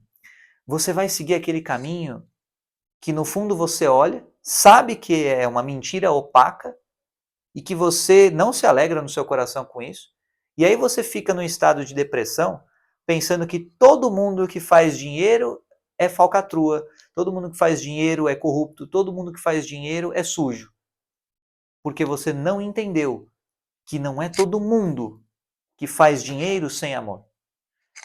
você vai seguir aquele caminho que no fundo você olha, sabe que é uma mentira opaca e que você não se alegra no seu coração com isso, e aí você fica num estado de depressão, pensando que todo mundo que faz dinheiro é falcatrua, todo mundo que faz dinheiro é corrupto, todo mundo que faz dinheiro é sujo. Porque você não entendeu que não é todo mundo que faz dinheiro sem amor.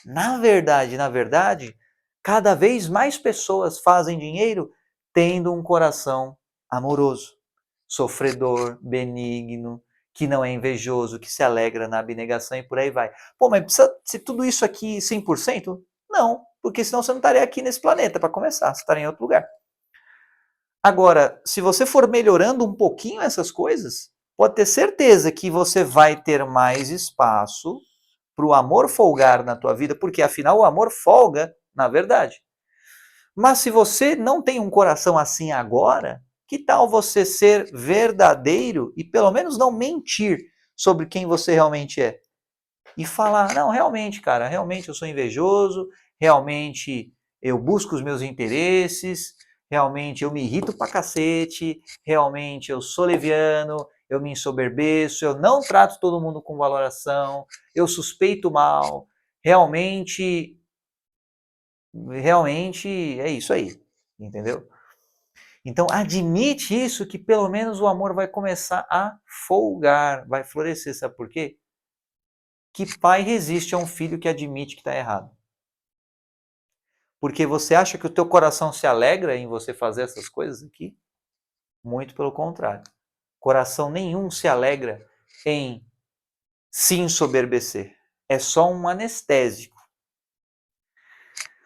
Na verdade, cada vez mais pessoas fazem dinheiro tendo um coração amoroso, sofredor, benigno, que não é invejoso, que se alegra na abnegação e por aí vai. Pô, mas precisa ser tudo isso aqui 100%? Não, porque senão você não estaria aqui nesse planeta para começar, você estaria em outro lugar. Agora, se você for melhorando um pouquinho essas coisas, pode ter certeza que você vai ter mais espaço para o amor folgar na tua vida, porque afinal o amor folga na verdade. Mas se você não tem um coração assim agora, que tal você ser verdadeiro e pelo menos não mentir sobre quem você realmente é? E falar, não, realmente, cara, realmente eu sou invejoso, realmente eu busco os meus interesses, realmente eu me irrito pra cacete, realmente eu sou leviano, eu me ensoberbeço, eu não trato todo mundo com valoração, eu suspeito mal, realmente é isso aí, entendeu? Então admite isso que pelo menos o amor vai começar a folgar, vai florescer, sabe por quê? Que pai resiste a um filho que admite que está errado? Porque você acha que o teu coração se alegra em você fazer essas coisas aqui? Muito pelo contrário. Coração nenhum se alegra em se ensoberbecer. É só um anestésico.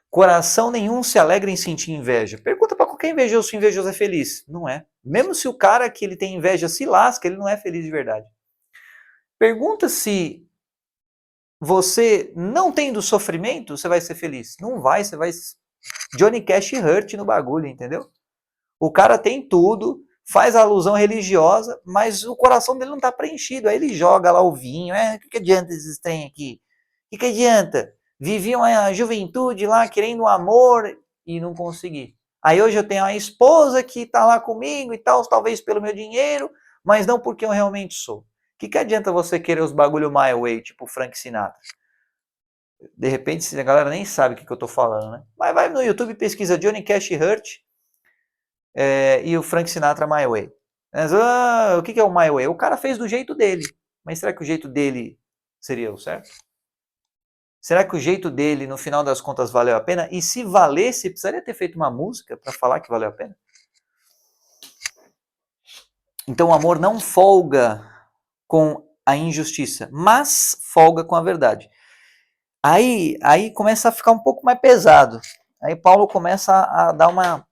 Coração nenhum se alegra em sentir inveja. Pergunta para qualquer invejoso se o invejoso é feliz. Não é. Mesmo se o cara que ele tem inveja se lasca, ele não é feliz de verdade. Pergunta se você não tendo sofrimento, você vai ser feliz. Não vai, você vai Johnny Cash hurt no bagulho, entendeu? O cara tem tudo, faz alusão religiosa, mas o coração dele não está preenchido. Aí ele joga lá o vinho. O que adianta esses trem aqui? O que adianta? Viviam a juventude lá querendo um amor e não consegui. Aí hoje eu tenho a esposa que está lá comigo e tal, talvez pelo meu dinheiro, mas não porque eu realmente sou. O que adianta você querer os bagulho my way, tipo Frank Sinatra? De repente a galera nem sabe o que eu estou falando, né? Mas vai no YouTube e pesquisa Johnny Cash Hurt e o Frank Sinatra My Way. Mas, o que é o My Way? O cara fez do jeito dele. Mas será que o jeito dele seria o certo? Será que o jeito dele, no final das contas, valeu a pena? E se valesse, precisaria ter feito uma música para falar que valeu a pena? Então o amor não folga com a injustiça, mas folga com a verdade. Aí começa a ficar um pouco mais pesado. Aí Paulo começa a dar uma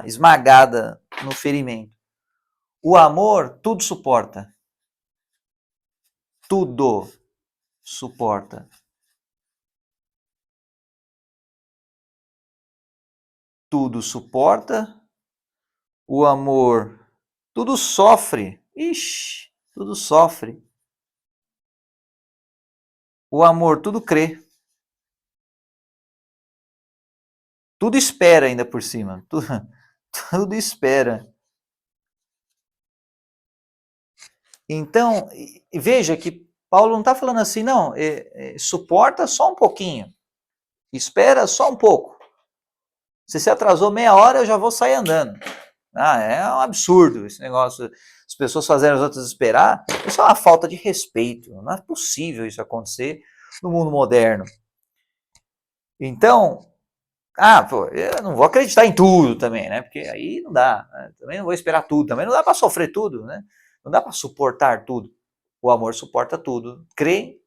esmagada no ferimento. O amor tudo suporta. Tudo suporta. Tudo suporta. O amor tudo sofre. Ixi. tudo sofre. O amor tudo crê. Tudo espera ainda por cima. Tudo espera. Então, veja que Paulo não está falando assim, não, suporta só um pouquinho. Espera só um pouco. Se você atrasou meia hora, eu já vou sair andando. Ah, é um absurdo esse negócio. As pessoas fazerem as outras esperar. Isso é uma falta de respeito. Não é possível isso acontecer no mundo moderno. Então, pô, eu não vou acreditar em tudo também, né? Porque aí não dá. Né? Também não vou esperar tudo. Também não dá para sofrer tudo, né? Não dá para suportar tudo. O amor suporta tudo. Crê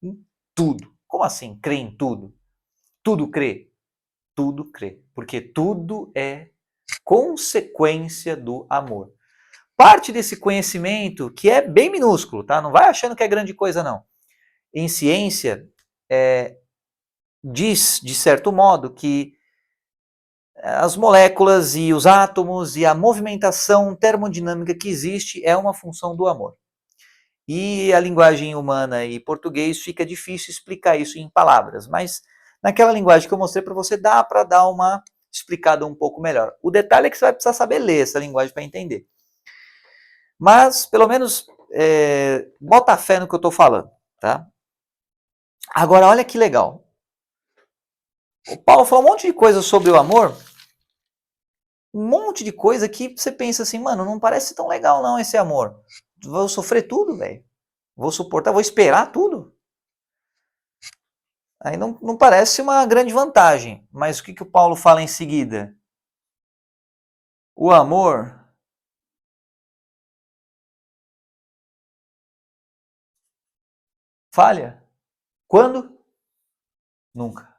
em tudo. Como assim? Crê em tudo? Tudo crê. Tudo crê. Porque tudo é consequência do amor. Parte desse conhecimento, que é bem minúsculo, tá? Não vai achando que é grande coisa, não. Em ciência, diz, de certo modo, que as moléculas e os átomos e a movimentação termodinâmica que existe é uma função do amor. E a linguagem humana e português fica difícil explicar isso em palavras, mas naquela linguagem que eu mostrei para você, dá para dar uma explicada um pouco melhor. O detalhe é que você vai precisar saber ler essa linguagem para entender. Mas, pelo menos, bota fé no que eu estou falando, tá? Agora, olha que legal. O Paulo falou um monte de coisa sobre o amor, um monte de coisa que você pensa assim, mano, não parece tão legal não esse amor. Vou sofrer tudo, velho. Vou suportar, vou esperar tudo. Aí não parece uma grande vantagem. Mas o que o Paulo fala em seguida? O amor falha. Quando? Nunca.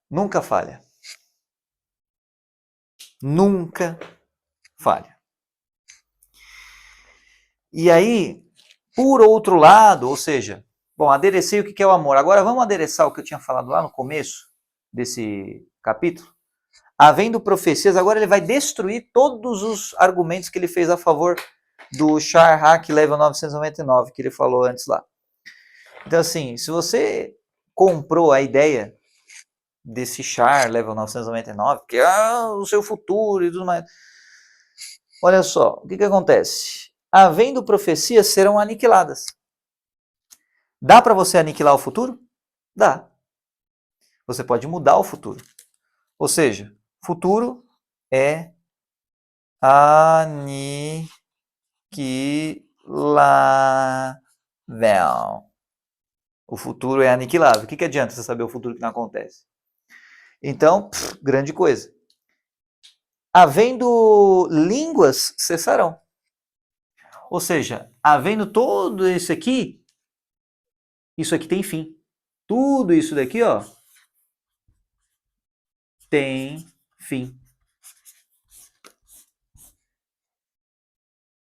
Nunca falha. Nunca falha. E aí, por outro lado, ou seja, bom, aderecei o que é o amor. Agora vamos adereçar o que eu tinha falado lá no começo desse capítulo. Havendo profecias, agora ele vai destruir todos os argumentos que ele fez a favor do Char Hack Level 999, que ele falou antes lá. Então, assim, se você comprou a ideia desse Char Level 999, que é o seu futuro e tudo mais, olha só, o que acontece? Havendo profecias, serão aniquiladas. Dá para você aniquilar o futuro? Dá. Você pode mudar o futuro. Ou seja, futuro é aniquilável. O futuro é aniquilável. O que adianta você saber o futuro que não acontece? Então, grande coisa. Havendo línguas, cessarão. Ou seja, havendo todo isso aqui tem fim. Tudo isso daqui, ó, tem fim.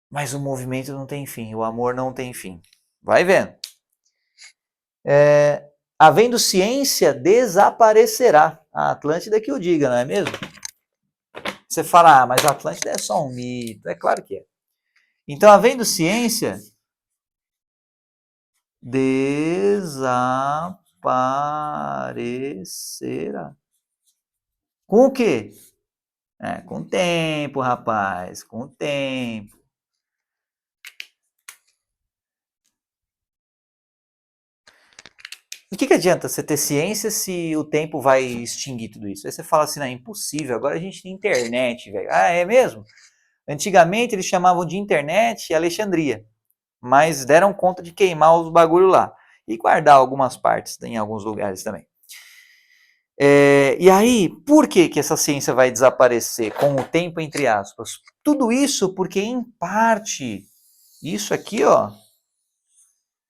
Mas o movimento não tem fim, o amor não tem fim. Vai vendo. Havendo ciência, desaparecerá. A Atlântida que o diga, não é mesmo? Você fala, mas a Atlântida é só um mito. É claro que é. Então, havendo ciência, desaparecerá. Com o quê? Com o tempo, rapaz. Com o tempo. O que adianta você ter ciência se o tempo vai extinguir tudo isso? Aí você fala assim, não, é impossível, agora a gente tem internet, velho. Ah, é mesmo? Antigamente eles chamavam de internet Alexandria, mas deram conta de queimar os bagulho lá e guardar algumas partes em alguns lugares também. E aí, por que essa ciência vai desaparecer com o tempo, entre aspas? Tudo isso porque, em parte, isso aqui, ó,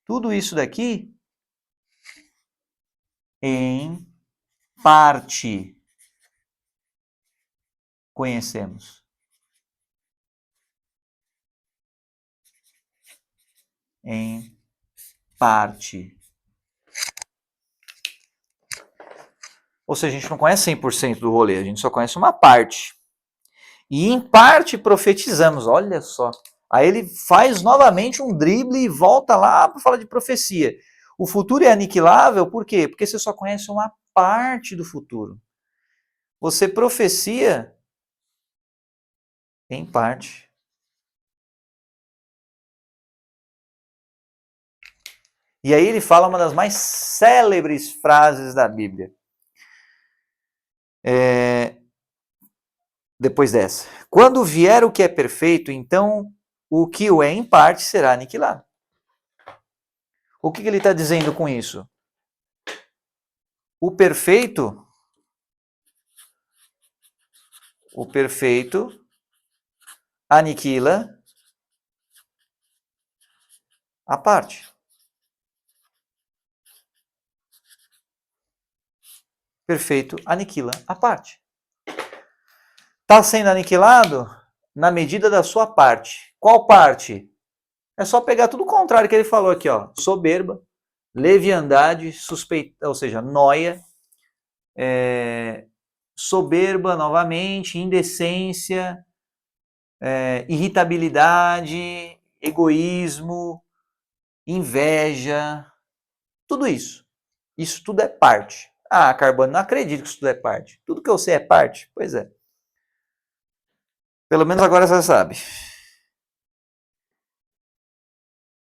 tudo isso daqui, em parte, conhecemos. Em parte. Ou seja, a gente não conhece 100% do rolê, a gente só conhece uma parte. E em parte profetizamos, olha só. Aí ele faz novamente um drible e volta lá para falar de profecia. O futuro é aniquilável, por quê? Porque você só conhece uma parte do futuro. Você profecia em parte. E aí ele fala uma das mais célebres frases da Bíblia. Depois dessa. Quando vier o que é perfeito, então o que o é em parte será aniquilado. O que ele está dizendo com isso? O perfeito aniquila a parte. Perfeito aniquila a parte. Está sendo aniquilado na medida da sua parte. Qual parte? É só pegar tudo o contrário que ele falou aqui, ó. Soberba, leviandade, suspeita, ou seja, noia, soberba novamente, indecência, irritabilidade, egoísmo, inveja, tudo isso. Isso tudo é parte. Ah, Carbone, não acredito que isso tudo é parte. Tudo que eu sei é parte? Pois é. Pelo menos agora você sabe.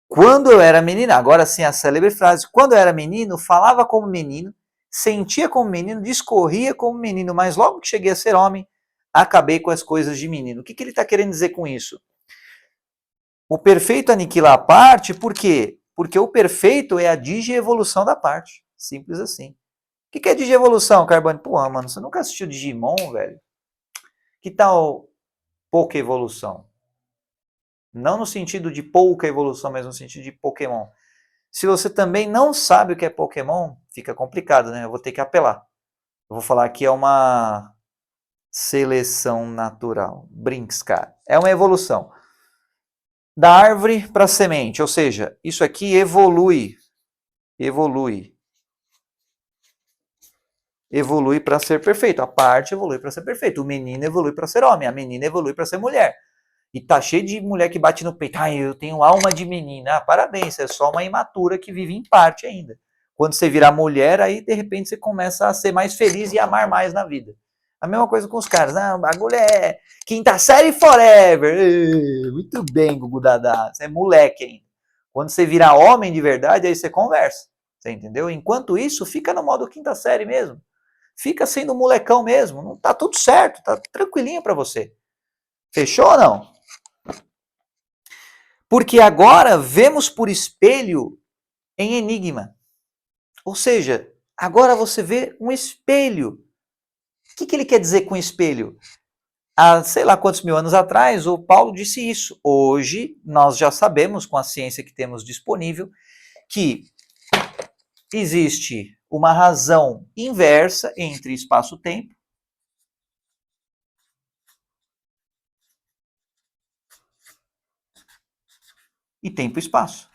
Quando eu era menino, agora sim a célebre frase, quando eu era menino, falava como menino, sentia como menino, discorria como menino, mas logo que cheguei a ser homem, acabei com as coisas de menino. O que ele está querendo dizer com isso? O perfeito aniquila a parte, por quê? Porque o perfeito é a digievolução da parte. Simples assim. O que é digievolução, Carbone? Pô, mano, você nunca assistiu Digimon, velho? Que tal pouca evolução? Não no sentido de pouca evolução, mas no sentido de Pokémon. Se você também não sabe o que é Pokémon, fica complicado, né? Eu vou ter que apelar. Eu vou falar que é uma seleção natural. Brinks, cara. É uma evolução. Da árvore para a semente, ou seja, isso aqui evolui para ser perfeito. A parte evolui para ser perfeito. O menino evolui para ser homem, a menina evolui para ser mulher. E tá cheio de mulher que bate no peito. Ah, eu tenho alma de menina. Ah, parabéns, é só uma imatura que vive em parte ainda. Quando você virar mulher, aí de repente você começa a ser mais feliz e amar mais na vida. A mesma coisa com os caras. Ah, o bagulho é quinta série forever. Muito bem, Gugu Dadá. Você é moleque ainda. Quando você virar homem de verdade, aí você conversa. Você entendeu? Enquanto isso, fica no modo quinta série mesmo. Fica sendo molecão mesmo. Não tá tudo certo, tá tranquilinho para você. Fechou ou não? Porque agora vemos por espelho em enigma. Ou seja, agora você vê um espelho. O que ele quer dizer com espelho? Há sei lá quantos mil anos atrás, o Paulo disse isso. Hoje, nós já sabemos, com a ciência que temos disponível, que existe uma razão inversa entre espaço-tempo e tempo-espaço.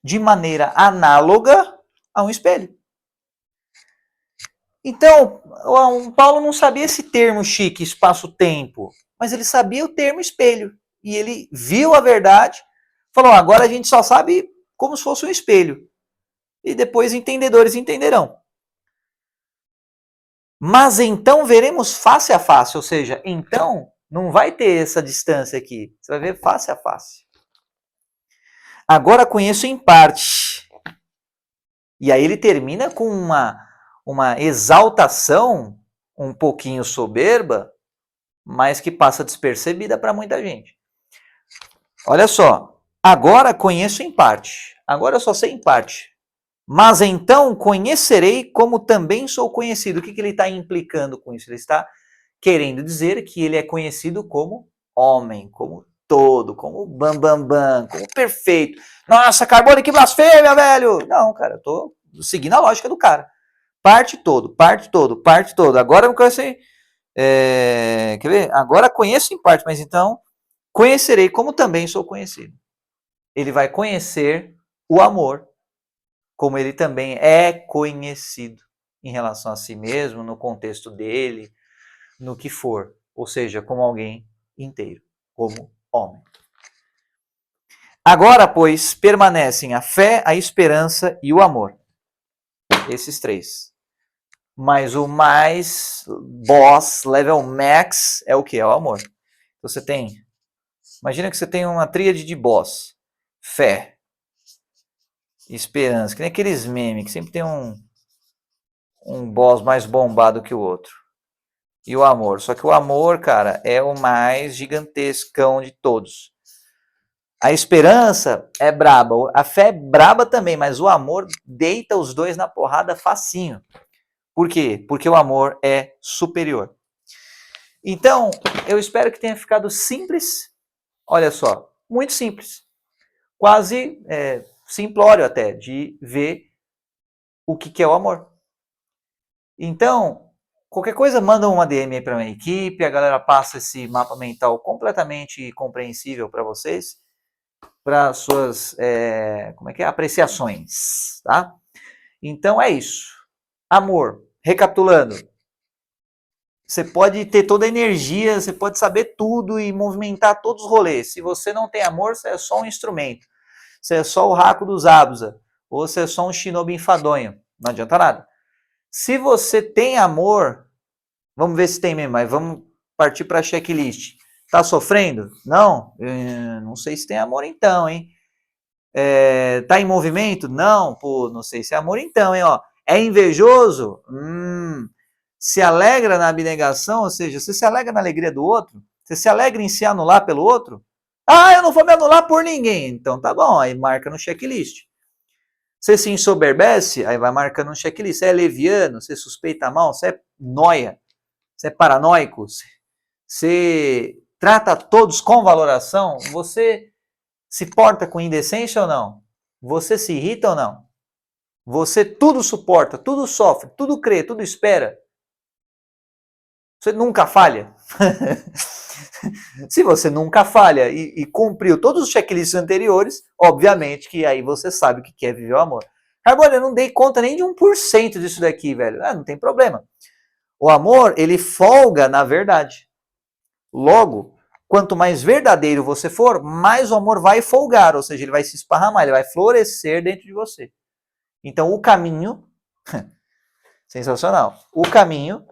De maneira análoga a um espelho. Então, o Paulo não sabia esse termo chique, espaço-tempo, mas ele sabia o termo espelho. E ele viu a verdade, falou: agora a gente só sabe como se fosse um espelho. E depois entendedores entenderão. Mas então veremos face a face, ou seja, então não vai ter essa distância aqui. Você vai ver face a face. Agora conheço em parte. E aí ele termina com uma exaltação um pouquinho soberba, mas que passa despercebida para muita gente. Olha só, agora conheço em parte. Agora eu só sei em parte. Mas então conhecerei como também sou conhecido. O que ele está implicando com isso? Ele está querendo dizer que ele é conhecido como homem, como todo, como bam, como perfeito. Nossa, Carbone, que blasfêmia, velho! Não, cara, eu tô seguindo a lógica do cara. Parte todo, parte todo, parte todo. Agora eu conheci. Quer ver? Agora conheço em parte, mas então conhecerei como também sou conhecido. Ele vai conhecer o amor, como ele também é conhecido em relação a si mesmo, no contexto dele, no que for. ou seja, como alguém inteiro, como homem. Agora, pois, permanecem a fé, a esperança e o amor. Esses três. Mas o mais boss, level max, é o que? É o amor. Você tem, imagina que você tem uma tríade de boss. Fé, esperança, que nem aqueles memes, que sempre tem um boss mais bombado que o outro. E o amor. Só que o amor, cara, é o mais gigantescão de todos. A esperança é braba, a fé é braba também, mas o amor deita os dois na porrada facinho. Por quê? Porque o amor é superior. Então, eu espero que tenha ficado simples. Olha só, muito simples. Quase simplório até, de ver o que é o amor. Então, qualquer coisa, manda uma DM aí para minha equipe, a galera passa esse mapa mental completamente compreensível para vocês, para suas apreciações, tá? Então é isso. Amor, recapitulando, você pode ter toda a energia, você pode saber tudo e movimentar todos os rolês. Se você não tem amor, você é só um instrumento. Você é só o raco dos Abusa. Ou você é só um shinobi enfadonho. Não adianta nada. Se você tem amor, vamos ver se tem mesmo, mas vamos partir para a checklist. Tá sofrendo? Não? Não sei se tem amor então, hein? Tá em movimento? Não? Pô, não sei se é amor então, hein? Ó, é invejoso? Se alegra na abnegação, ou seja, você se alegra na alegria do outro? Você se alegra em se anular pelo outro? Ah, eu não vou me anular por ninguém. Então tá bom, aí marca no checklist. Você se ensoberbece, aí vai marcando no checklist. Você é leviano, você suspeita mal, você é noia, você é paranoico, você trata todos com valoração, você se porta com indecência ou não? Você se irrita ou não? Você tudo suporta, tudo sofre, tudo crê, tudo espera. Você nunca falha. Se você nunca falha e cumpriu todos os checklists anteriores, obviamente que aí você sabe o que é viver o amor. Agora, eu não dei conta nem de 1% disso daqui, velho. Não tem problema. O amor, ele folga na verdade. Logo, quanto mais verdadeiro você for, mais o amor vai folgar, ou seja, ele vai se esparramar, ele vai florescer dentro de você. Então, o caminho, sensacional, o caminho,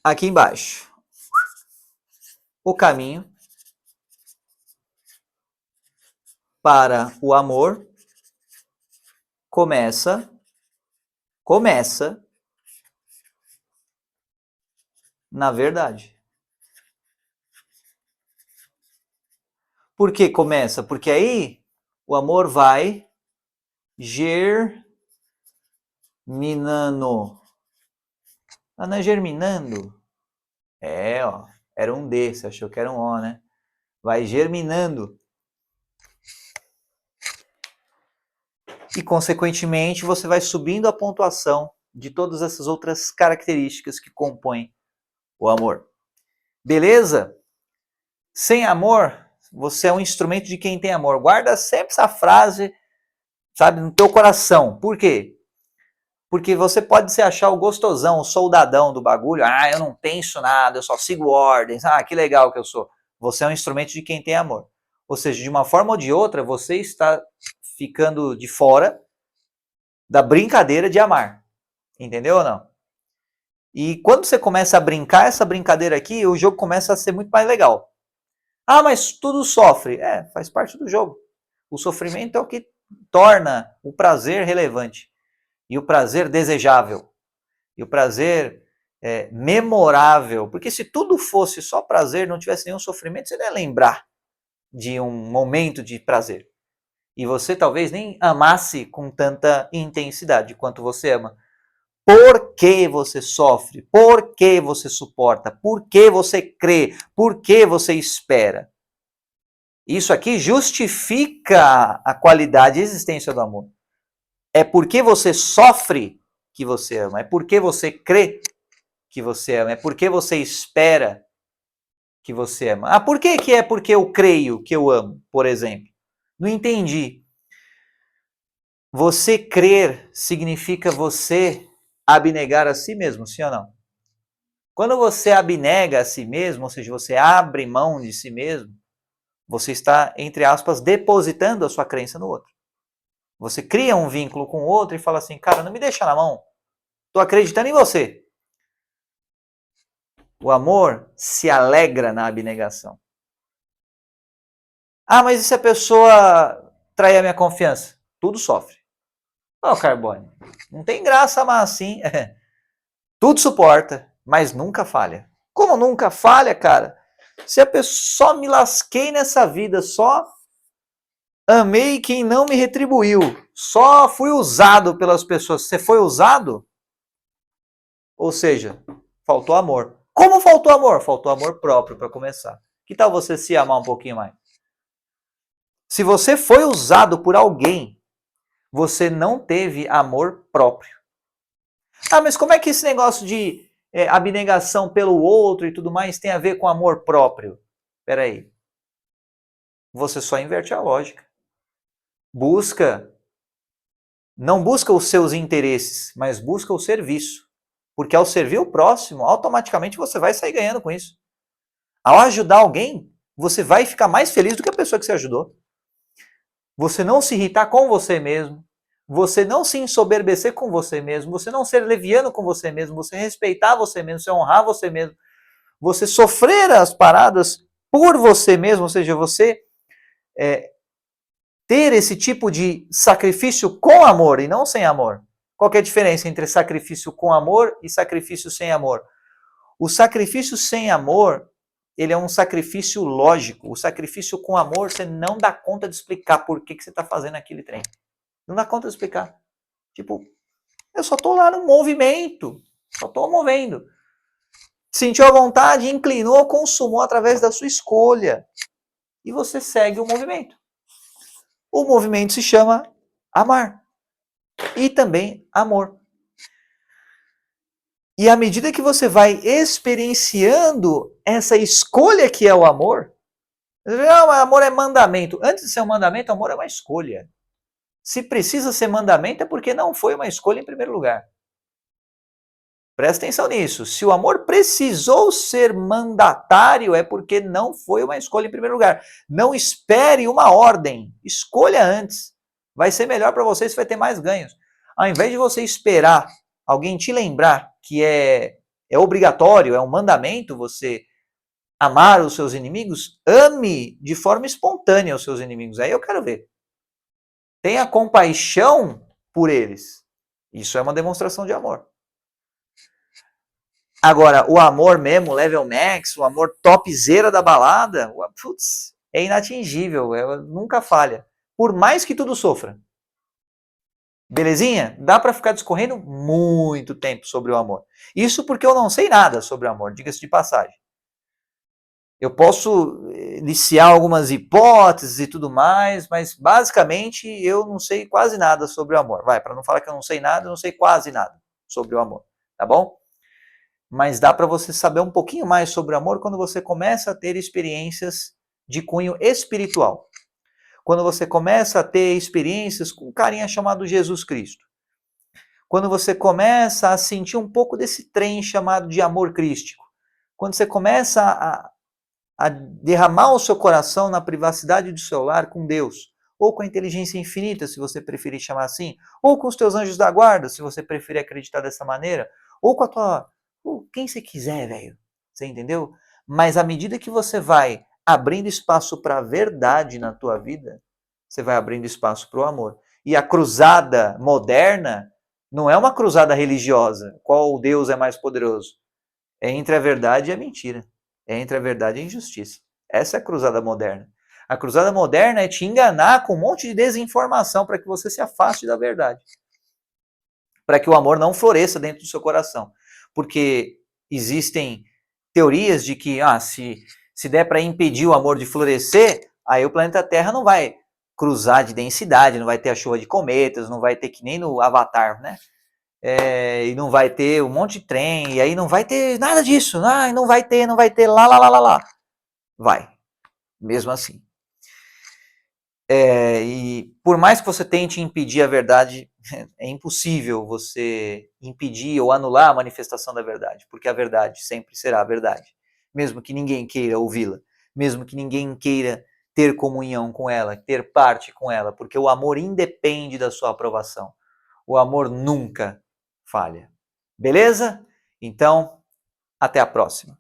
aqui embaixo, o caminho para o amor começa na verdade. Por que começa? Porque aí o amor vai germinando. Ah, não é germinando? Ó, era um D, você achou que era um O, né? Vai germinando. E, consequentemente, você vai subindo a pontuação de todas essas outras características que compõem o amor. Beleza? Sem amor, você é um instrumento de quem tem amor. Guarda sempre essa frase, sabe, no teu coração. Por quê? Porque você pode se achar o gostosão, o soldadão do bagulho. Ah, eu não penso nada, eu só sigo ordens. Ah, que legal que eu sou. Você é um instrumento de quem tem amor. Ou seja, de uma forma ou de outra, você está ficando de fora da brincadeira de amar. Entendeu ou não? E quando você começa a brincar essa brincadeira aqui, o jogo começa a ser muito mais legal. Ah, mas tudo sofre. Faz parte do jogo. O sofrimento é o que torna o prazer relevante. E o prazer desejável. E o prazer memorável. Porque se tudo fosse só prazer, não tivesse nenhum sofrimento, você não ia lembrar de um momento de prazer. E você talvez nem amasse com tanta intensidade quanto você ama. Por que você sofre? Por que você suporta? Por que você crê? Por que você espera? Isso aqui justifica a qualidade e a existência do amor. É porque você sofre que você ama. É porque você crê que você ama. É porque você espera que você ama. Ah, por que é porque eu creio que eu amo, por exemplo? Não entendi. Você crer significa você abnegar a si mesmo, sim ou não? Quando você abnega a si mesmo, ou seja, você abre mão de si mesmo, você está, entre aspas, depositando a sua crença no outro. Você cria um vínculo com o outro e fala assim, cara, não me deixa na mão, estou acreditando em você. O amor se alegra na abnegação. Ah, mas e se a pessoa trair a minha confiança? Tudo sofre. Ó, Carbone, não tem graça amar assim. Tudo suporta, mas nunca falha. Como nunca falha, cara? Se a pessoa só me lasquei nessa vida, só amei quem não me retribuiu, só fui usado pelas pessoas. Você foi usado? Ou seja, faltou amor. Como faltou amor? Faltou amor próprio para começar. Que tal você se amar um pouquinho mais? Se você foi usado por alguém, você não teve amor próprio. Ah, mas como é que esse negócio de abnegação pelo outro e tudo mais tem a ver com amor próprio? Espera aí. Você só inverte a lógica. Não busca os seus interesses, mas busca o serviço. Porque ao servir o próximo, automaticamente você vai sair ganhando com isso. Ao ajudar alguém, você vai ficar mais feliz do que a pessoa que você ajudou. Você não se irritar com você mesmo, você não se ensoberbecer com você mesmo, você não ser leviano com você mesmo, você respeitar você mesmo, você honrar você mesmo, você sofrer as paradas por você mesmo, ou seja, você ter esse tipo de sacrifício com amor e não sem amor. Qual que é a diferença entre sacrifício com amor e sacrifício sem amor? O sacrifício sem amor, ele é um sacrifício lógico. O sacrifício com amor, você não dá conta de explicar por que você está fazendo aquele trem. Não dá conta de explicar. Tipo, eu só estou lá no movimento. Só estou movendo. Sentiu a vontade, inclinou, consumou através da sua escolha. E você segue o movimento. O movimento se chama amar. E também amor. E à medida que você vai experienciando essa escolha que é o amor, não, amor é mandamento. Antes de ser um mandamento, amor é uma escolha. Se precisa ser mandamento é porque não foi uma escolha em primeiro lugar. Presta atenção nisso. Se o amor precisou ser mandatário é porque não foi uma escolha em primeiro lugar. Não espere uma ordem. Escolha antes. Vai ser melhor para você, você vai ter mais ganhos. Ao invés de você esperar alguém te lembrar que é obrigatório, é um mandamento você amar os seus inimigos, ame de forma espontânea os seus inimigos. Aí eu quero ver. Tenha compaixão por eles. Isso é uma demonstração de amor. Agora, o amor mesmo, level max, o amor topzera da balada, putz, é inatingível, nunca falha. Por mais que tudo sofra. Belezinha? Dá para ficar discorrendo muito tempo sobre o amor. Isso porque eu não sei nada sobre o amor, diga-se de passagem. Eu posso iniciar algumas hipóteses e tudo mais, mas basicamente eu não sei quase nada sobre o amor. Vai, para não falar que eu não sei nada, eu não sei quase nada sobre o amor, tá bom? Mas dá para você saber um pouquinho mais sobre o amor quando você começa a ter experiências de cunho espiritual. Quando você começa a ter experiências com um carinha chamado Jesus Cristo. Quando você começa a sentir um pouco desse trem chamado de amor crístico. Quando você começa a derramar o seu coração na privacidade do seu lar com Deus, ou com a inteligência infinita, se você preferir chamar assim, ou com os teus anjos da guarda, se você preferir acreditar dessa maneira, ou com a tua... quem você quiser, velho. Você entendeu? Mas à medida que você vai abrindo espaço para a verdade na tua vida, você vai abrindo espaço para o amor. E a cruzada moderna não é uma cruzada religiosa. Qual Deus é mais poderoso? É entre a verdade e a mentira. É entre a verdade e a injustiça. Essa é a cruzada moderna. A cruzada moderna é te enganar com um monte de desinformação para que você se afaste da verdade. Para que o amor não floresça dentro do seu coração. Porque existem teorias de que se der para impedir o amor de florescer, aí o planeta Terra não vai cruzar de densidade, não vai ter a chuva de cometas, não vai ter que nem no Avatar, né? E não vai ter um monte de trem, e aí não vai ter nada disso, não vai ter, lá. Vai, mesmo assim. E por mais que você tente impedir a verdade, é impossível você impedir ou anular a manifestação da verdade, porque a verdade sempre será a verdade, mesmo que ninguém queira ouvi-la, mesmo que ninguém queira ter comunhão com ela, ter parte com ela, porque o amor independe da sua aprovação. O amor nunca falha. Beleza? Então, até a próxima.